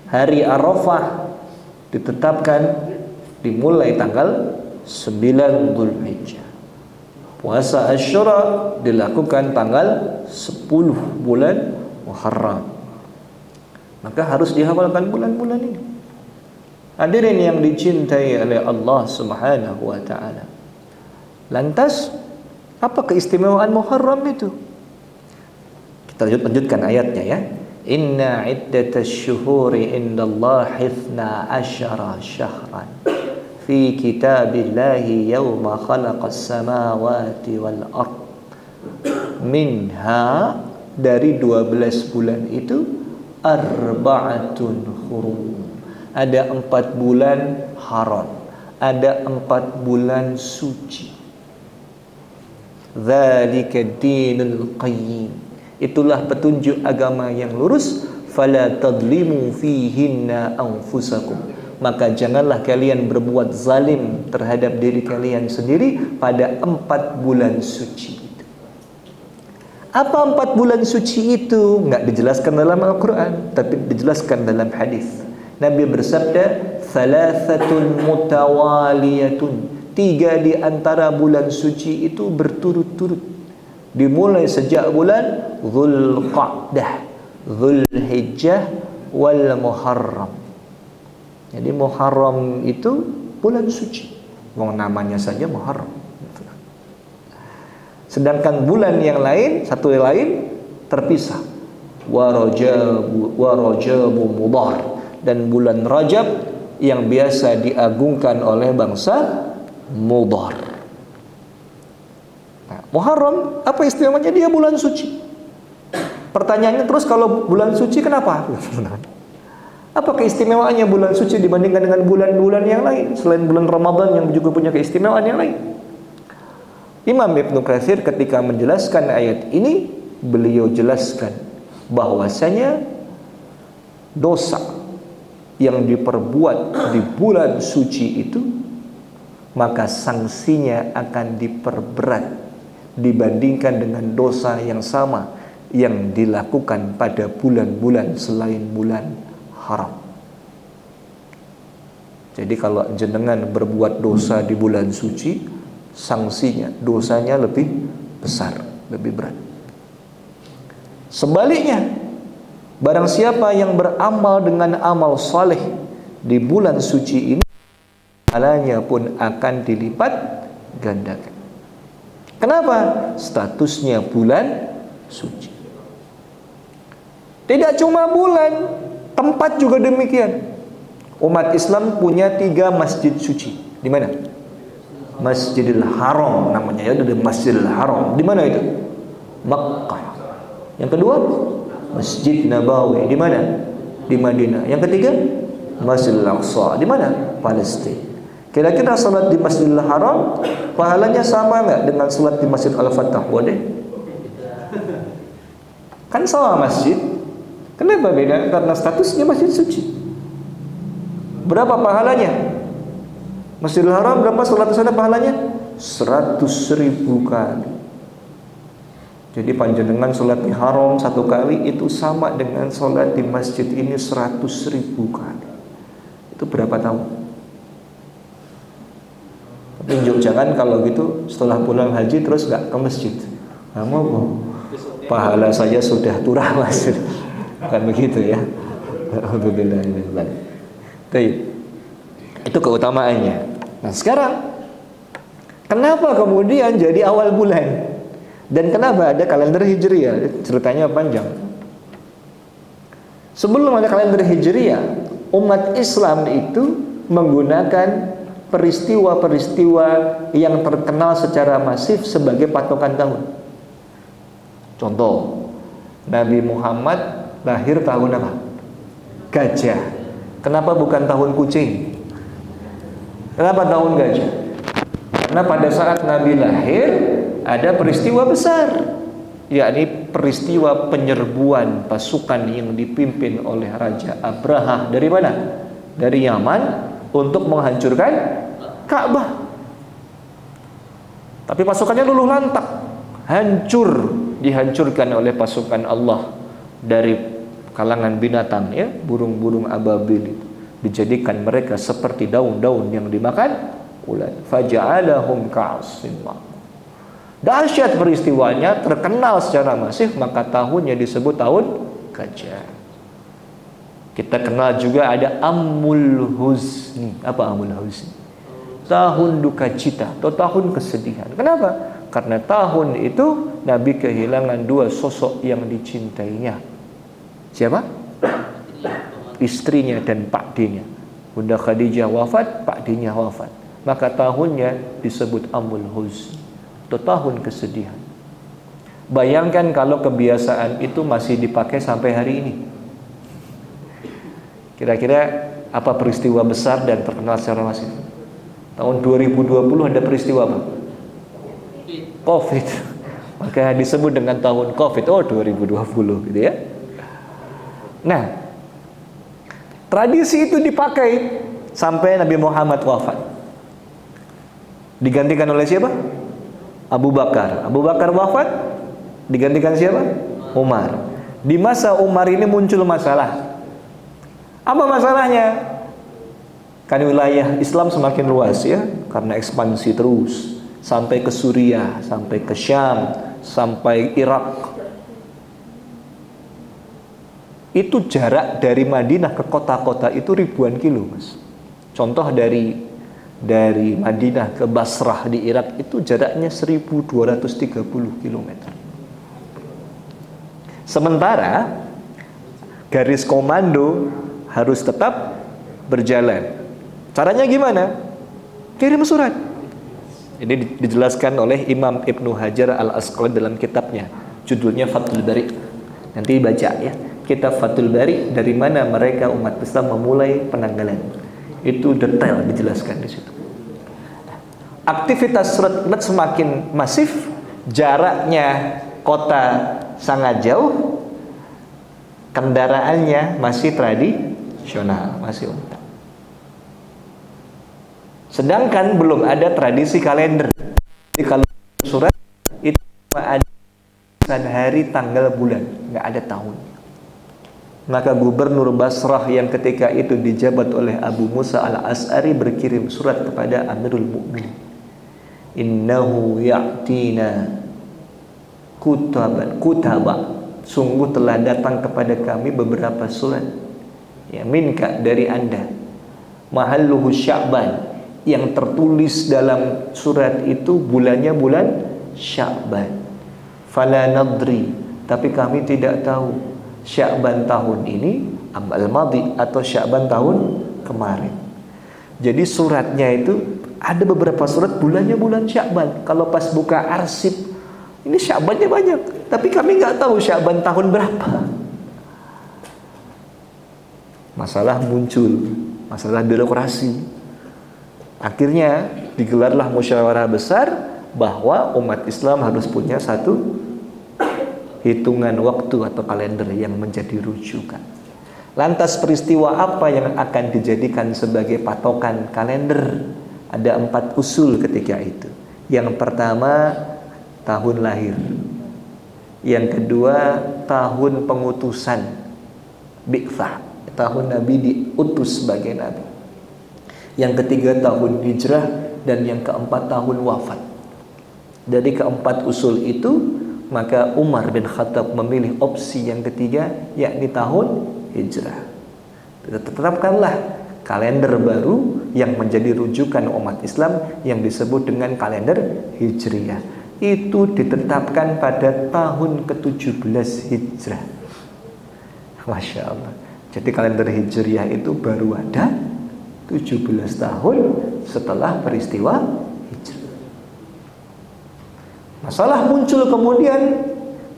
S1: Hari Arafah ditetapkan dimulai tanggal 9 Dzulhijjah. Puasa Asyura dilakukan tanggal 10 bulan Muharram. Maka harus dihafalkan bulan-bulan ini. Hadirin yang dicintai oleh Allah Subhanahu wa taala. Lantas apa keistimewaan Muharram itu? Kita lanjutkan ayatnya ya. Inna iddatasy syuhuri indallahi 12 syahran fi kitabillahi yawma khalaqas samawati wal ard. Minha, dari 12 bulan itu, arba'atun hurum, ada 4 bulan haram, ada 4 bulan suci. Dzalika dinul qayyim, itulah petunjuk agama yang lurus. Fala tadlimu fihinna anfusakum, maka janganlah kalian berbuat zalim terhadap diri kalian sendiri pada 4 bulan suci. Apa 4 bulan suci itu? Enggak dijelaskan dalam Al-Quran, tapi dijelaskan dalam hadis. Nabi bersabda, "Thalathatun mutawaliyatun." 3 di antara bulan suci itu berturut-turut. Dimulai sejak bulan Dzulqa'dah, Dzulhijjah, wal Muharram. Jadi Muharram itu bulan suci. Wong namanya saja Muharram. Sedangkan bulan yang lain, satu yang lain terpisah. Wa Rajabu Mudhar, dan bulan Rajab yang biasa diagungkan oleh bangsa Mudhar. Nah, Muharram apa istimewanya? Dia bulan suci. Pertanyaannya terus, kalau bulan suci kenapa? Apa keistimewaannya bulan suci dibandingkan dengan bulan-bulan yang lain selain bulan Ramadan yang juga punya keistimewaan yang lain? Imam Ibnu Katsir ketika menjelaskan ayat ini beliau jelaskan bahwasanya dosa yang diperbuat di bulan suci itu, maka sanksinya akan diperberat dibandingkan dengan dosa yang sama yang dilakukan pada bulan-bulan selain bulan haram. Jadi kalau jenengan berbuat dosa di bulan suci, sanksinya, dosanya lebih besar, lebih berat. Sebaliknya, barang siapa yang beramal dengan amal saleh di bulan suci ini, pahalanya pun akan dilipat gandakan. Kenapa? Statusnya bulan suci. Tidak cuma bulan, tempat juga demikian. Umat Islam punya 3 masjid suci. Di mana? Masjidil Haram namanya, ya, ada Masjidil Haram. Di mana itu? Makkah. Yang kedua, Masjid Nabawi. Di mana? Di Madinah. Yang ketiga, Masjidil Aqsa. Di mana? Palestina. Kira-kira salat di Masjidil Haram pahalanya sama enggak dengan salat di Masjid Al-Fatah? Waduh. Kan sama masjid. Kenapa beda? Karena statusnya masjid suci. Berapa pahalanya? Masjidil Haram berapa salat di sana pahalanya? 100.000 kali. Jadi panjenengan sholat di haram 1 kali itu sama dengan sholat di masjid ini 100.000 kali. Itu berapa tahun? Tapi jangan kalau gitu setelah pulang haji terus gak ke masjid. Nah, mau pahala saya sudah turah mas. Bukan begitu ya. Alhamdulillah. Itu keutamaannya. Nah sekarang, kenapa kemudian jadi awal bulan? Dan kenapa ada kalender Hijriah? Ceritanya panjang. Sebelum ada kalender Hijriah, umat Islam itu menggunakan peristiwa-peristiwa yang terkenal secara masif sebagai patokan tahun. Contoh, Nabi Muhammad lahir tahun apa? Gajah. Kenapa bukan tahun kucing? Kenapa tahun gajah? Karena pada saat Nabi lahir ada peristiwa besar, yakni peristiwa penyerbuan pasukan yang dipimpin oleh Raja Abraha dari mana? Dari Yaman untuk menghancurkan Ka'bah. Tapi pasukannya luluh lantak, hancur, dihancurkan oleh pasukan Allah dari kalangan binatang, ya, burung-burung ababil itu. Dijadikan mereka seperti daun-daun yang dimakan ulat. Faja'alahum ka'asfin ma'kul. Dahsyat peristiwanya, terkenal secara masif, maka tahunnya disebut tahun gajah. Kita kenal juga ada Amul Huzni. Apa Amul Huzni? Tahun duka cita atau tahun kesedihan. Kenapa? Karena tahun itu Nabi kehilangan 2 sosok yang dicintainya. Siapa? Istrinya dan pakdinya. Bunda Khadijah wafat, pakdinya wafat. Maka tahunnya disebut Amul Huzni, atau tahun kesedihan. Bayangkan kalau kebiasaan itu masih dipakai sampai hari ini. Kira-kira apa peristiwa besar dan terkenal secara masif? Tahun 2020 ada peristiwa apa? Covid. Maka disebut dengan tahun Covid. Oh, 2020 gitu ya. Nah, tradisi itu dipakai sampai Nabi Muhammad wafat. Digantikan oleh siapa? Abu Bakar. Abu Bakar wafat, digantikan siapa? Umar. Di masa Umar ini muncul masalah. Apa masalahnya? Kan wilayah Islam semakin luas, ya, karena ekspansi terus sampai ke Suriah, sampai ke Syam, sampai Irak. Itu jarak dari Madinah ke kota-kota itu ribuan kilo, Mas. Contoh dari Madinah ke Basrah di Irak itu jaraknya 1230 km. Sementara garis komando harus tetap berjalan. Caranya gimana? Kirim surat. Ini dijelaskan oleh Imam Ibnu Hajar Al-Asqalani dalam kitabnya, judulnya Fathul Bari. Nanti baca ya, kitab Fathul Bari, dari mana mereka umat Islam memulai penanggalan. Itu detail dijelaskan di situ. Aktivitas surat semakin masif, jaraknya kota sangat jauh, kendaraannya masih tradisional, masih unta. Sedangkan belum ada tradisi kalender. Jadi kalau surat itu cuma ada hari, tanggal, bulan, nggak ada tahun. Maka gubernur Basrah yang ketika itu dijabat oleh Abu Musa al-As'ari berkirim surat kepada Amirul Mukminin. Innahu ya'tina kutaba, sungguh telah datang kepada kami beberapa surat, ya, minka, dari anda, mahalluhu Sya'ban, yang tertulis dalam surat itu bulannya bulan Sya'ban. Fala nadri, tapi kami tidak tahu Sya'ban tahun ini al-madhi atau Sya'ban tahun kemarin. Jadi suratnya itu ada beberapa surat bulannya bulan Sya'ban. Kalau pas buka arsip, ini Sya'bannya banyak, tapi kami nggak tahu Sya'ban tahun berapa. Masalah muncul, masalah birokrasi. Akhirnya digelarlah musyawarah besar bahwa umat Islam harus punya satu hitungan waktu atau kalender yang menjadi rujukan. Lantas peristiwa apa yang akan dijadikan sebagai patokan kalender? Ada 4 usul ketika itu. Yang pertama, tahun lahir. Yang kedua, tahun pengutusan, bi'tsah, tahun Nabi diutus sebagai Nabi. Yang ketiga, tahun hijrah. Dan yang keempat, tahun wafat. Dari keempat usul itu, maka Umar bin Khattab memilih opsi yang ketiga, yakni tahun hijrah. Tetapkanlah kalender baru yang menjadi rujukan umat Islam yang disebut dengan kalender Hijriyah. Itu ditetapkan pada tahun ke-17 Hijrah. Masya Allah. Jadi kalender Hijriyah itu baru ada 17 tahun setelah peristiwa Hijrah. Masalah muncul kemudian,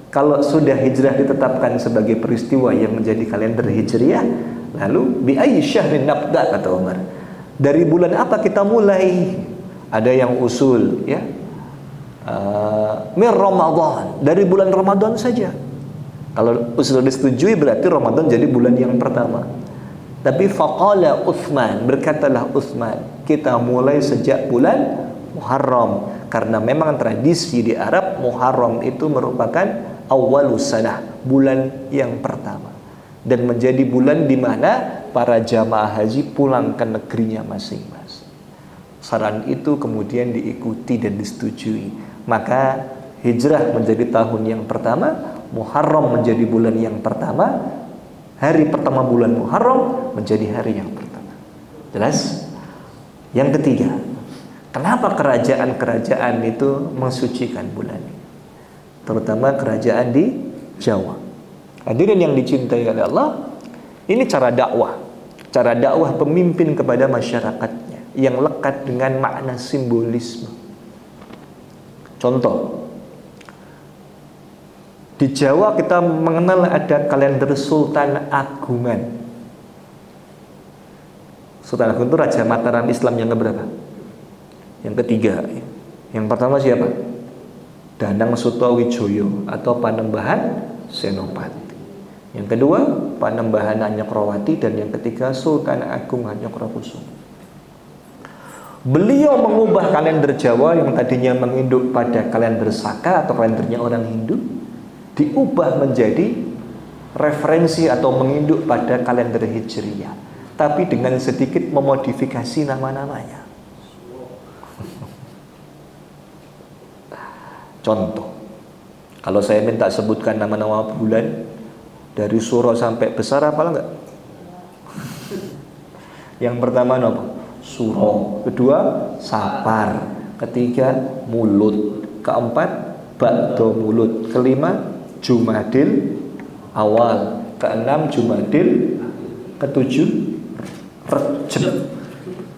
S1: kalau sudah hijrah ditetapkan sebagai peristiwa yang menjadi kalender Hijriyah, lalu bi ayyi syahrin nabda, kata Umar. Dari bulan apa kita mulai? Ada yang usul, ya. Mir Ramadan, dari bulan Ramadan saja. Kalau usul disetujui berarti Ramadan jadi bulan yang pertama. Tapi faqala Utsman, berkatalah Utsman, kita mulai sejak bulan Muharram, karena memang tradisi di Arab Muharram itu merupakan awwalus sanah, bulan yang pertama, dan menjadi bulan di mana para jamaah haji pulang ke negerinya masing-masing. Saran itu kemudian diikuti dan disetujui. Maka hijrah menjadi tahun yang pertama, Muharram menjadi bulan yang pertama, hari pertama bulan Muharram menjadi hari yang pertama. Jelas? Yang ketiga, kenapa kerajaan-kerajaan itu mensucikan bulan ini? Terutama kerajaan di Jawa. Hadirin yang dicintai oleh Allah, ini cara dakwah pemimpin kepada masyarakatnya yang lekat dengan makna simbolisme. Contoh, di Jawa kita mengenal ada kalender Sultan Agungan. Sultan Agung itu Raja Mataram Islam yang keberapa? Yang ketiga. Yang pertama siapa? Danang Sutawijoyo atau Panembahan Senopati. Yang kedua, Panembahan Anyokrawati, dan yang ketiga Sultan Agung Hanyokrokusumo. Beliau mengubah kalender Jawa yang tadinya menginduk pada kalender Saka atau kalendernya orang Hindu, diubah menjadi referensi atau menginduk pada kalender Hijriyah, tapi dengan sedikit memodifikasi nama-namanya. Contoh, kalau saya minta sebutkan nama-nama bulan dari Suro sampai besar, apa enggak? Yang pertama apa? Suro, kedua Sapar, ketiga Mulut, keempat Ba'do Mulut, kelima Jumadil Awal, keenam Jumadil, ketujuh Rejab,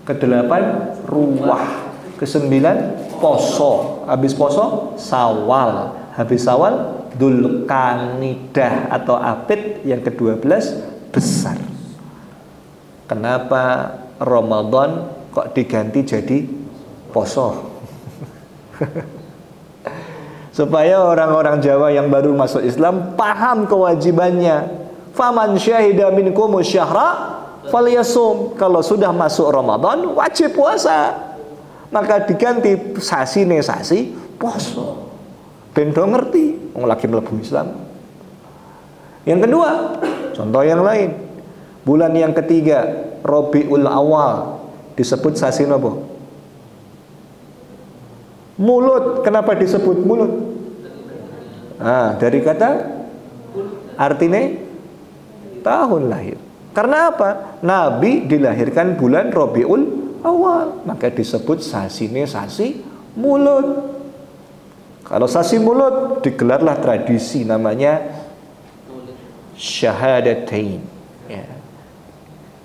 S1: kedelapan Ruwah, kesembilan Poso, habis Poso Sawal, habis Sawal Dzulqa'dah atau Apit, yang ke-12 Besar. Kenapa Ramadan kok diganti jadi Poso? supaya orang-orang Jawa yang baru masuk Islam paham kewajibannya. Faman syahida minkum syahra falyasum. Kalau sudah masuk Ramadan wajib puasa, maka diganti sasine sasi poso. Ben do ngerti wong lagi mlebu Islam. Yang kedua, contoh yang lain. Bulan yang ketiga, Rabiul Awal, disebut sasi napa? Mulut. Kenapa disebut mulut? Dari kata artinya tahun lahir. Karena apa? Nabi dilahirkan bulan Rabiul Awal, maka disebut sasine sasi mulut. Kalau sasi mulut digelarlah tradisi namanya syahadatain, ya,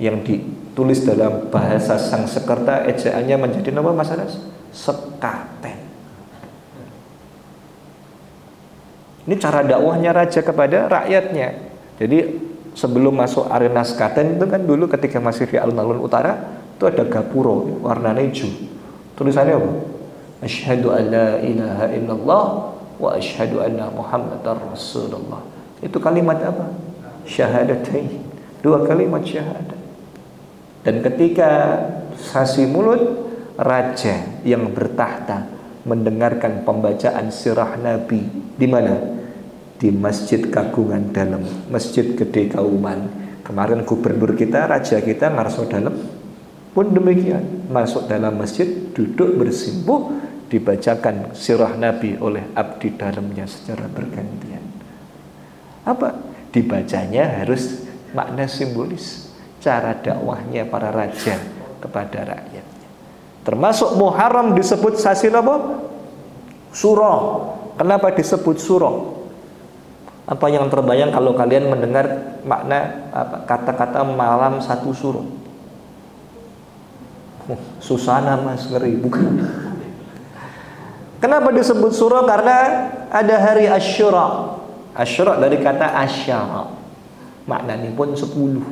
S1: yang ditulis dalam bahasa Sanskerta, ejaannya menjadi nama Mas Anas? Sekaten. Ini cara dakwahnya raja kepada rakyatnya. Jadi sebelum masuk arena sekaten itu kan dulu ketika masih di alun-alun utara itu ada gapuro warnanya hijau. Tulisannya apa? Asyhadu an la ilaha illallah wa asyhadu anna Muhammadar Rasulullah. Itu kalimat apa? Syahadatain. Dua kalimat syahadat. Dan ketika sasi mulut, raja yang bertahta mendengarkan pembacaan sirah Nabi di mana? Di Masjid Kagungan Dalam, Masjid Gede Kauman. Kemarin gubernur kita, raja kita ngarso dalam pun demikian, masuk dalam masjid, duduk bersimpuh, dibacakan sirah Nabi oleh abdi dalamnya secara bergantian. Apa? Dibacanya harus makna simbolis, cara dakwahnya para raja kepada rakyatnya. Termasuk Muharram disebut sasi apa? Suro. Kenapa disebut suro? Apa yang terbayang kalau kalian mendengar makna kata-kata malam satu suro? Susana mas, ngeri, bukan? Kenapa disebut suro? Karena ada hari Asyura. Asyura dari kata asyara, maknanya pun 10.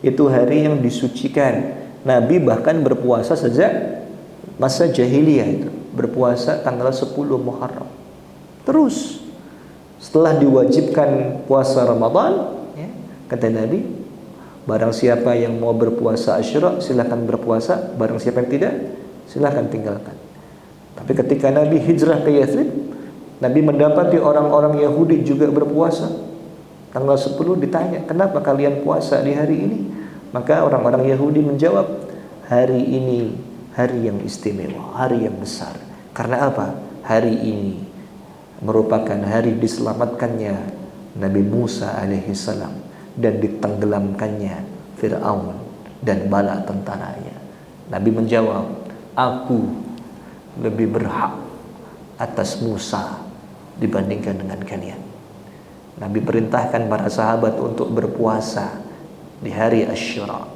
S1: Itu hari yang disucikan. Nabi bahkan berpuasa sejak masa jahiliyah itu, berpuasa tanggal 10 Muharram. Terus setelah diwajibkan puasa Ramadan, ya, kata Nabi, barang siapa yang mau berpuasa Asyura silakan berpuasa, barang siapa yang tidak silakan tinggalkan. Tapi ketika Nabi hijrah ke Yathrib, Nabi mendapati orang-orang Yahudi juga berpuasa tanggal 10. Ditanya, kenapa kalian puasa di hari ini? Maka orang-orang Yahudi menjawab, hari ini hari yang istimewa, hari yang besar. Karena apa? Hari ini merupakan hari diselamatkannya Nabi Musa alaihissalam dan ditenggelamkannya Fir'aun dan bala tentaranya. Nabi menjawab, aku lebih berhak atas Musa dibandingkan dengan kalian. Nabi perintahkan para sahabat untuk berpuasa di hari Asyura.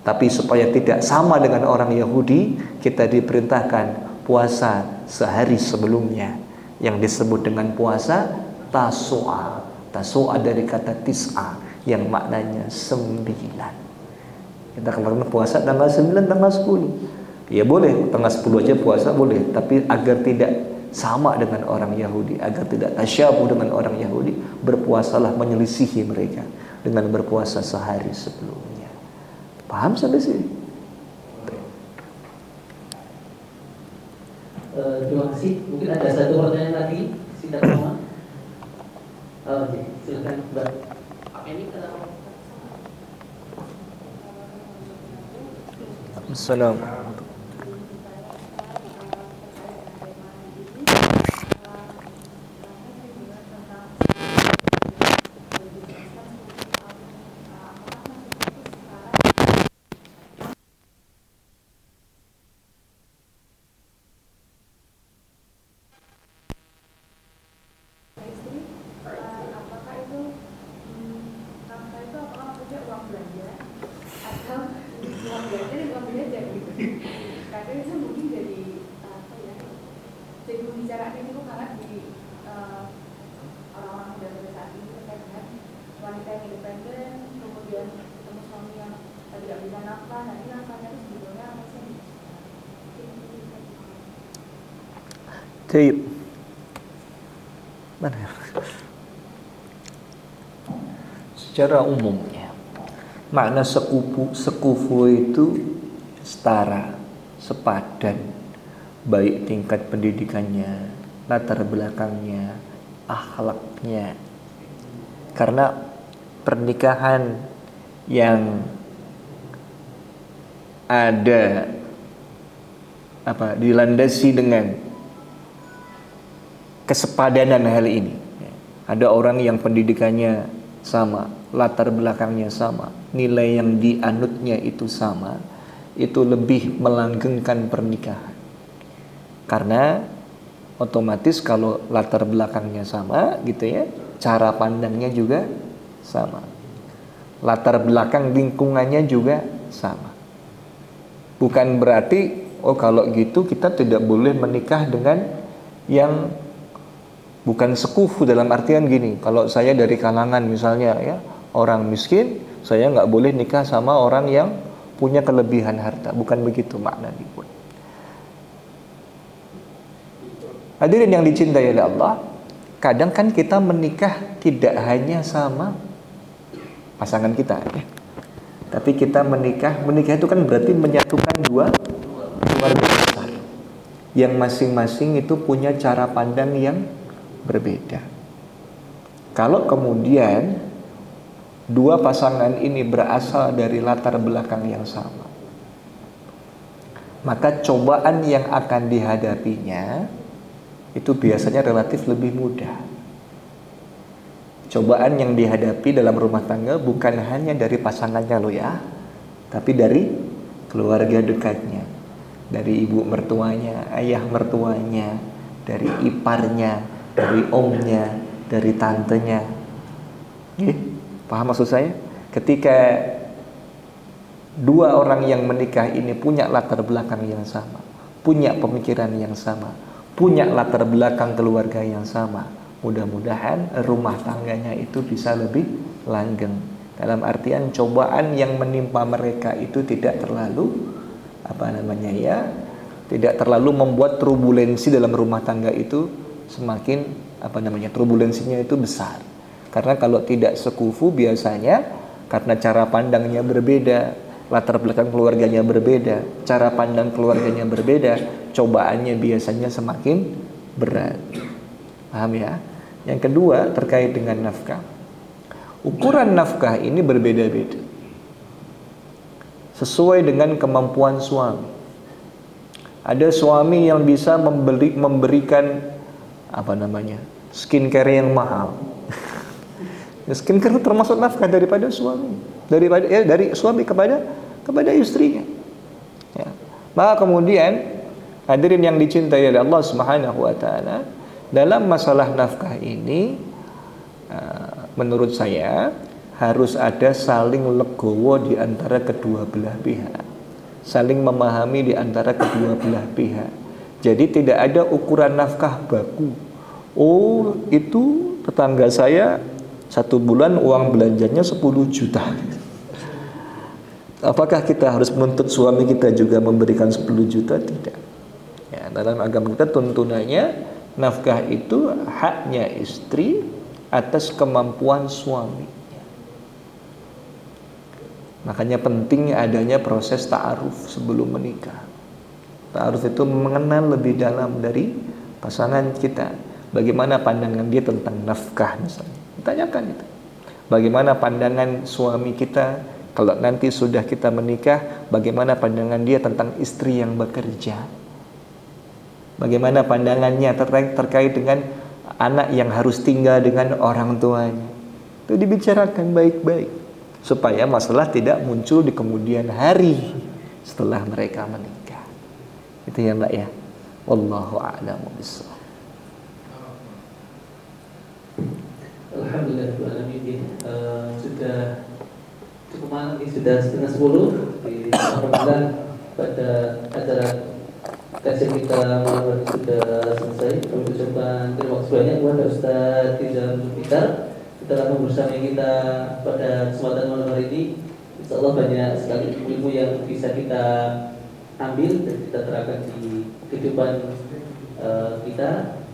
S1: Tapi supaya tidak sama dengan orang Yahudi, kita diperintahkan puasa sehari sebelumnya, yang disebut dengan puasa Tasu'a. Tasu'a dari kata tis'a, yang maknanya 9. Kita kemarin puasa tanggal 9, tanggal 10. Ya boleh, tanggal 10 aja puasa boleh, tapi agar tidak sama dengan orang Yahudi, agar tidak tasyabuh dengan orang Yahudi, berpuasalah menyelisihi mereka dengan berpuasa sehari sebelumnya. Paham sampai sini?
S2: Terima kasih. Mungkin ada satu pertanyaan lagi, silakan Mama. Silakan Mbak. Ini
S1: Assalamualaikum. Mana? Secara umumnya makna sekufu itu setara, sepadan, baik tingkat pendidikannya, latar belakangnya, akhlaknya. Karena pernikahan yang ada dilandasi dengan kesepadanan hal ini. Ada orang yang pendidikannya sama, latar belakangnya sama, nilai yang dianutnya itu sama, itu lebih melanggengkan pernikahan. Karena otomatis kalau latar belakangnya sama gitu ya, cara pandangnya juga sama. Latar belakang lingkungannya juga sama. Bukan berarti kalau gitu kita tidak boleh menikah dengan yang bukan sekufu, dalam artian gini, kalau saya dari kalangan misalnya ya orang miskin, saya nggak boleh nikah sama orang yang punya kelebihan harta. Bukan begitu makna dibuat. Hadirin yang dicintai oleh Allah, kadang kan kita menikah tidak hanya sama pasangan kita ya. Tapi kita menikah itu kan berarti menyatukan dua keluarga besar yang masing-masing itu punya cara pandang yang berbeda. Kalau kemudian dua pasangan ini berasal dari latar belakang yang sama, maka cobaan yang akan dihadapinya itu biasanya relatif lebih mudah. Cobaan yang dihadapi dalam rumah tangga bukan hanya dari pasangannya loh ya, tapi dari keluarga dekatnya, dari ibu mertuanya, ayah mertuanya, dari iparnya, dari omnya, dari tantenya. Paham maksud saya? Ketika dua orang yang menikah ini punya latar belakang yang sama, punya pemikiran yang sama, punya latar belakang keluarga yang sama, mudah-mudahan rumah tangganya itu bisa lebih langgeng. Dalam artian cobaan yang menimpa mereka itu tidak terlalu tidak terlalu membuat turbulensi dalam rumah tangga itu semakin turbulensinya itu besar. Karena kalau tidak sekufu biasanya karena cara pandangnya berbeda, latar belakang keluarganya berbeda, cara pandang keluarganya berbeda, cobaannya biasanya semakin berat. Paham ya? Yang kedua terkait dengan nafkah. Ukuran nafkah ini berbeda-beda sesuai dengan kemampuan suami. Ada suami yang bisa memberikan skincare yang mahal. Skincare termasuk nafkah daripada suami, dari suami kepada istrinya. Ya. Maka kemudian hadirin yang dicintai oleh Allah Subhanahu wa taala, dalam masalah nafkah ini menurut saya harus ada saling legowo di antara kedua belah pihak, saling memahami di antara kedua belah pihak. Jadi tidak ada ukuran nafkah baku. Oh, itu tetangga saya 1 bulan uang belanjanya 10 juta. Apakah kita harus menuntut suami kita juga memberikan 10 juta? Tidak. Ya, dalam agama kita tuntunannya nafkah itu haknya istri atas kemampuan suami. Makanya penting adanya proses ta'aruf sebelum menikah. Ta'aruf itu mengenal lebih dalam dari pasangan kita. Bagaimana pandangan dia tentang nafkah misalnya. Tanyakan itu. Bagaimana pandangan suami kita kalau nanti sudah kita menikah, bagaimana pandangan dia tentang istri yang bekerja? Bagaimana pandangannya terkait dengan anak yang harus tinggal dengan orang tuanya? Itu dibicarakan baik-baik supaya masalah tidak muncul di kemudian hari setelah mereka menikah. Itu ya Mbak ya. Wallahu a'lamu bishawab.
S2: Alhamdulillah, sudah cukup malam ini, sudah 9:30. Alhamdulillah pada acara kajian kita malam sudah selesai. Kami ucapkan terima kasih banyak kepada Ustaz Rizal Zulfikar telah bersama kita pada kesempatan malam hari ini. Insya Allah banyak sekali ilmu yang bisa kita ambil dan kita terapkan di kehidupan kita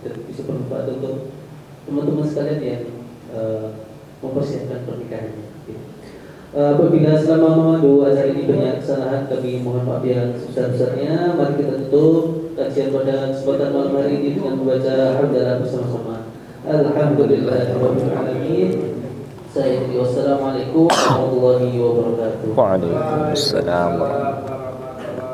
S2: dan bisa bermanfaat untuk teman-teman sekalian yang mempersiapkan pernikahannya. Apabila selama memandu acara ini banyak kesalahan, kami mohon maaf yang sebesar-besarnya. Mari kita tutup kajian pada kesempatan malam hari ini dengan membaca hamdalah bersama-sama. Alhamdulillahirabbil alamin. Wassalamualaikum warahmatullahi wabarakatuh.
S1: Waalaikumsalam.